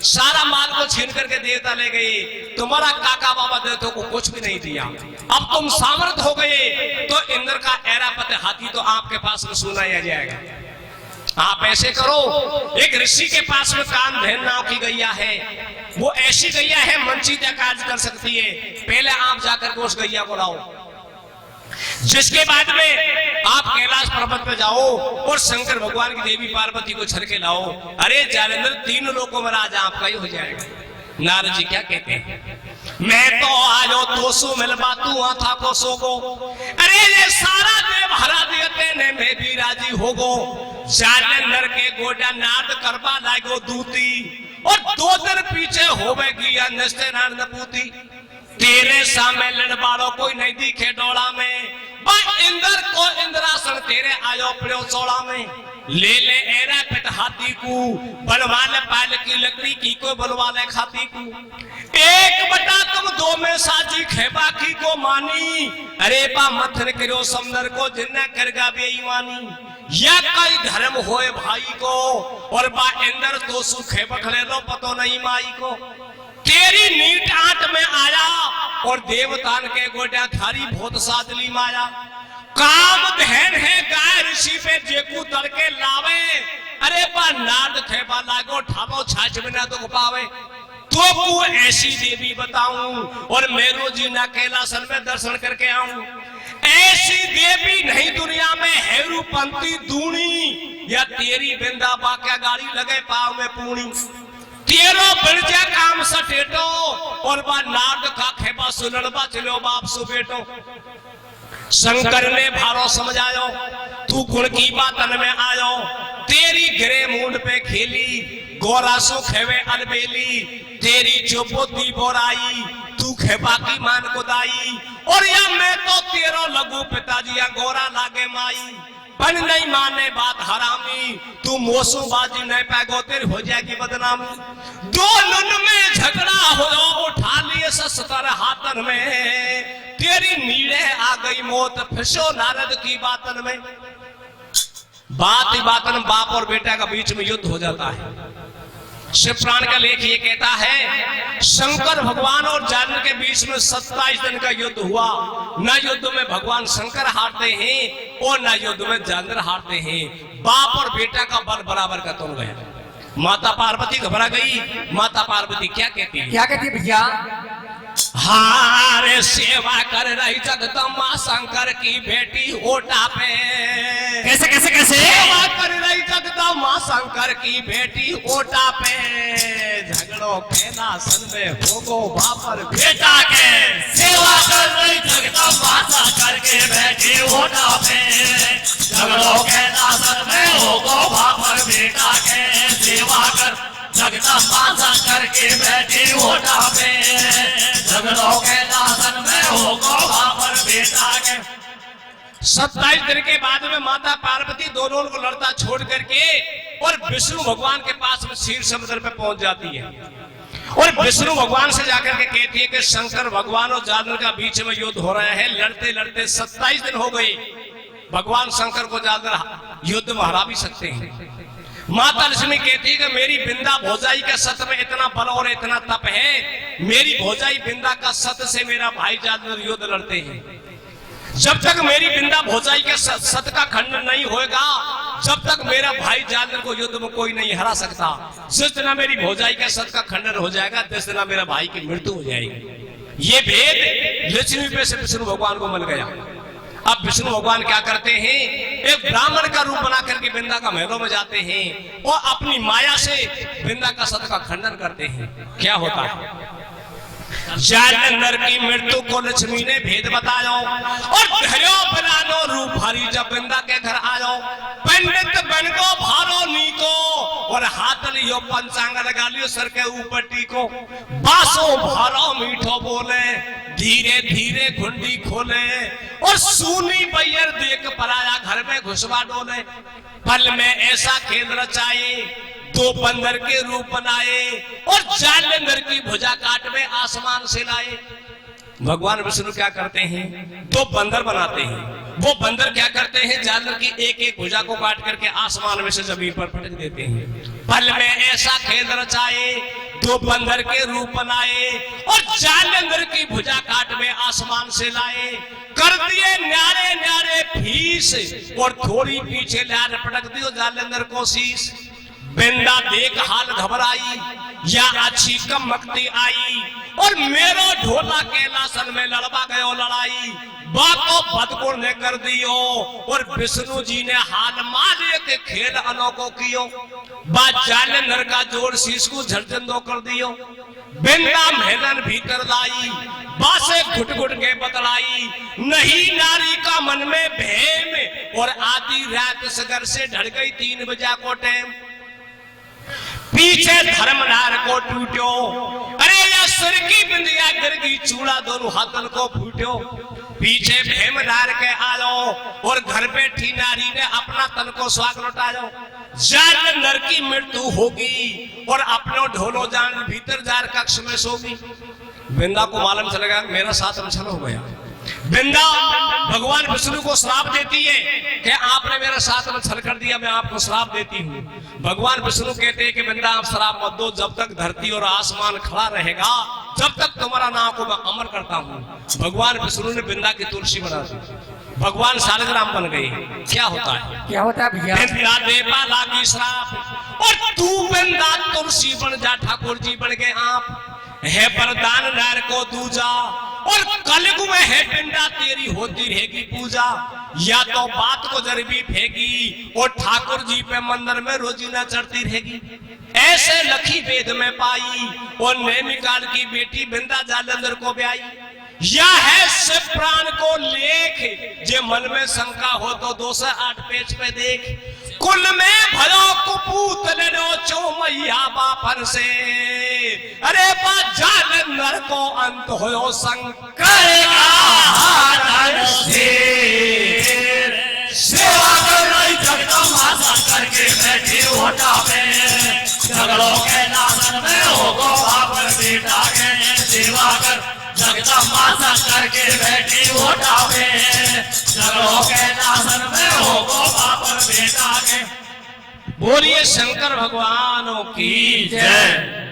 सारा माल को छीन करके देवता ले गए, तुम्हारा काका बाबा देवताओं को कुछ भी नहीं दिया। अब तुम सामर्थ हो गए तो इंद्र का ऐरापत हाथी तो आपके पास में सुनाया जाएगा। आप ऐसे करो, एक ऋषि के पास में कामधेनु नाम की गैया है, वो ऐसी गैया है मनचीता कार्य कर सकती है। पहले आप जाकर के उस गैया को लाओ, जिसके बाद में आप कैलाश पर्वत पे जाओ और शंकर भगवान की देवी पार्वती को छर के लाओ। अरे जालंधर 3 लोकों में राजा आपका ही हो जाएगा। नारद जी क्या कहते हैं, मैं तो आयो तो सो मिलवा तू था कोसो को। अरे ये सारा देव हरा देते ने मैं भी राजी हो गो। जालंधर के गोडा नाद करवा लागो दूती और 2 दिन पीछे होवे गिया नस्ते नाद पूती। तेरे सामने लड़बाड़ो कोई नहीं दिखे डोला में, इंद्र को इंद्रासन तेरे आयो पड़ो चौड़ा में। ले ले एरा पिट हाथी को, बनवा ले पाल की लकड़ी की को बनवा ले खाती को। 1 बटा तुम 2 में साजी खेबा की को मानी। अरे बा मथन करो समंदर को जिन्ना करगा बेईमानी। या कोई धर्म होए भाई को और बा इंद्र तो सुखे बखले लो पतो नहीं माई को। तेरी नीट आंट में आया और देवतान के गोटा थारी बहुत सादली माया। काम धैन है गाय ऋषि पे जेकू तड़के लावे। अरे बा नाद खेबा लागो ठाबो छाछ बिना तो पावे। तो को ऐसी देवी बताऊं और मेरो जी ना कैलासन में दर्शन करके आऊं। ऐसी देवी नहीं दुनिया में है रूपंती दूनी, या तेरी बिंदा बाक्या गाड़ी लगे पाव में पूनी। तेरो बड़जा काम सटेटो और बा नाद का खेबा सुनड़बा चलो बाप सु बेटो। शंकर ने भारो समझायो, तू गुण की बातन में आयो। तेरी गिरे मूड पे खेली, गोरा सो खेवे अलबेली। तेरी जो बुद्धि बोराई, तू खेबा की मान को दाई। और या मैं तो तेरो लगू पिताजी या गोरा लागे माई। पन नहीं माने बात हरामी, तू मोसू बाजी नहीं पाएगो तेरी हो जाएगी बदनामी। 2 लुन में झगड़ा हो उठा लिए 70 हाथन में। तेरी नीड़े आ गई मौत फिसो नारद की बातन में। बात ही बातन बाप और बेटा का बीच में युद्ध हो जाता है। शिव पुराण का लेख ये कहता है, शंकर भगवान और जालंधर के बीच में 27 दिन का युद्ध हुआ। न युद्ध में भगवान शंकर हारते हैं और न युद्ध में जालंधर हारते हैं। बाप और बेटा का बल बराबर का तुल गया। माता पार्वती घबरा गई। माता पार्वती क्या कहती है? क्या कहती है भैया? हारे सेवा कर रही जगदम्बा शंकर की बेटी ओटा पे। कैसे कैसे कैसे? सेवा कर रही जगदम्बा शंकर की बेटी ओटा पे। झगड़ो कैलासन में होगो बापर बेटा के। सेवा कर रही जगदम्बा शंकर की बेटी ओटा पे। झगड़ो कैलासन में होगो बापर बेटा के। सेवा कर जगदम्बा मासा करके बैठी ओटा पे झगड़ों के दासन में होगा बापर बेटा के 27 दिन के बाद में माता पार्वती दोनों को लड़ता छोड़ करके और विष्णु भगवान के पास में क्षीर समुद्र पे पहुंच जाती है और विष्णु भगवान से जाकर के कहती है कि शंकर भगवान और जादव का बीच में युद्ध हो रहा है। लड़ते लड़ते 27 दिन हो गए, भगवान शंकर को जाकर युद्ध में हरा भी सकते हैं। माता लक्ष्मी कहती है कि मेरी बिंदा भोजाई का सत में इतना बल और इतना तप है, मेरी भोजाई बिंदा का सत से मेरा भाई जादव युद्ध लड़ते हैं। जब तक मेरी बिंदा भोजाई के सत का खंडन नहीं होगा, जब तक मेरा भाई जादव को युद्ध में कोई नहीं हरा सकता। जिस दिन मेरी भोजाई के सत का खंडन हो जाएगा, जिस दिन मेरा भाई की मृत्यु हो जाएगी। ये भेद लक्ष्मी पे से विष्णु भगवान को मिल गया। अब विष्णु भगवान क्या करते हैं, एक ब्राह्मण का रूप बना करके बिंदा का महलों में जाते हैं और अपनी माया से बिंदा का सत का खंडन करते हैं। क्या होता है, जालंधर की मृत्यु को लक्ष्मी ने भेद बताया और घरो बनानो रूप हरी जब बिंदा के घर आयो, पंडित बन को भारो नीको और हाथ लियो पंचांग लगा लियो सर के ऊपर टीको, बासो भारो मीठो बोले, धीरे धीरे घुंडी खोले और सूनी बैयर देख पराया घर में घुसवा डोले। पल में ऐसा खेल रचाए, दो बंदर के रूप बनाए और जालंधर की भुजा काट में आसमान से लाए। भगवान विष्णु क्या करते हैं, दो बंदर बनाते हैं। वो बंदर क्या करते हैं, जालंधर की एक एक भुजा को काट करके आसमान में से जमीन पर पटक देते हैं। पल में ऐसा खेल रचाए, दो बंदर के रूप बनाए और जालंधर की भुजा काट में आसमान से लाए। कर दिए न्यारे न्यारे फीस और थोड़ी पीछे लार पटक दियो जालंधर को शीश। बिंदा देख हाल घबराई या अच्छी कम मक्ति आई और मेरो ढोला कैलासन में लड़वा गयो लड़ाई। बाको बदपुर ने कर दियो और विष्णु जी ने हाल मारे के खेल अनोखो कियो। बात जालंधर का जोड़ शीश को झरझंदो कर दियो। बिंदा मेहनत भीतर लाई, बासे घुट घुट के बतलाई। नहीं नारी का मन में भेम और आधी रात सगर से ढड़ गई 3 बजे को टाइम। पीछे धर्मनार को टूटो, अरे या सिर की बिंदिया गिर गई, चूड़ा दोनों हाथन को फूटो। पीछे भेमदार के आलो और घर बैठी नारी ने अपना तन को स्वाग लौटायो। जालंधर की मृत्यु होगी और अपनो ढोलो जान भीतर जार कक्ष में सोगी। बिंदा को मालूम चलेगा मेरा साथ में छल हो गया। बिंदा भगवान विष्णु को श्राप देती है कि आपने मेरे साथ में छल कर दिया, मैं आपको श्राप देती हूँ। भगवान विष्णु कहते हैं कि बिंदा आप श्राप मत दो, जब तक धरती और आसमान खड़ा रहेगा जब तक तुम्हारा नाम को मैं अमर करता हूँ। भगवान विष्णु ने बिंदा की तुलसी बना दी, भगवान सालग्राम बन गए। क्या होता है, क्या होता है भैया? बिंदा देवा लागी श्राप और तू बिंदा तुलसी बन जा, ठाकुर जी बन गए आप। है वरदान नार को दूजा और कलयुग में है बिंदा तेरी होती रहेगी पूजा। या तो बात को जरबी फेंकी और ठाकुर जी पे मंदिर में रोजीना चढ़ती रहेगी। ऐसे लखी वेद में पाई और नैमिकाल की बेटी बिंदा जालंधर को ब्याई। या है शिव प्राण को लेख, जे मन में शंका हो तो 208 पेज पे देख। कुल में भलो कुपूत लेनो चौमैया बापर से, अरे बा जालंधर को अंत हो शंकर सेवा कर रही जगदम्बा करके बैठी ओटा पे, झगड़ों के दासन में होगो बापर बेटा के। सेवा कर जगदम्बा करके बैठी ओटा पे, झगड़ों के दासन में होगो बापर बेटा के। बोलिए शंकर भगवान की जय।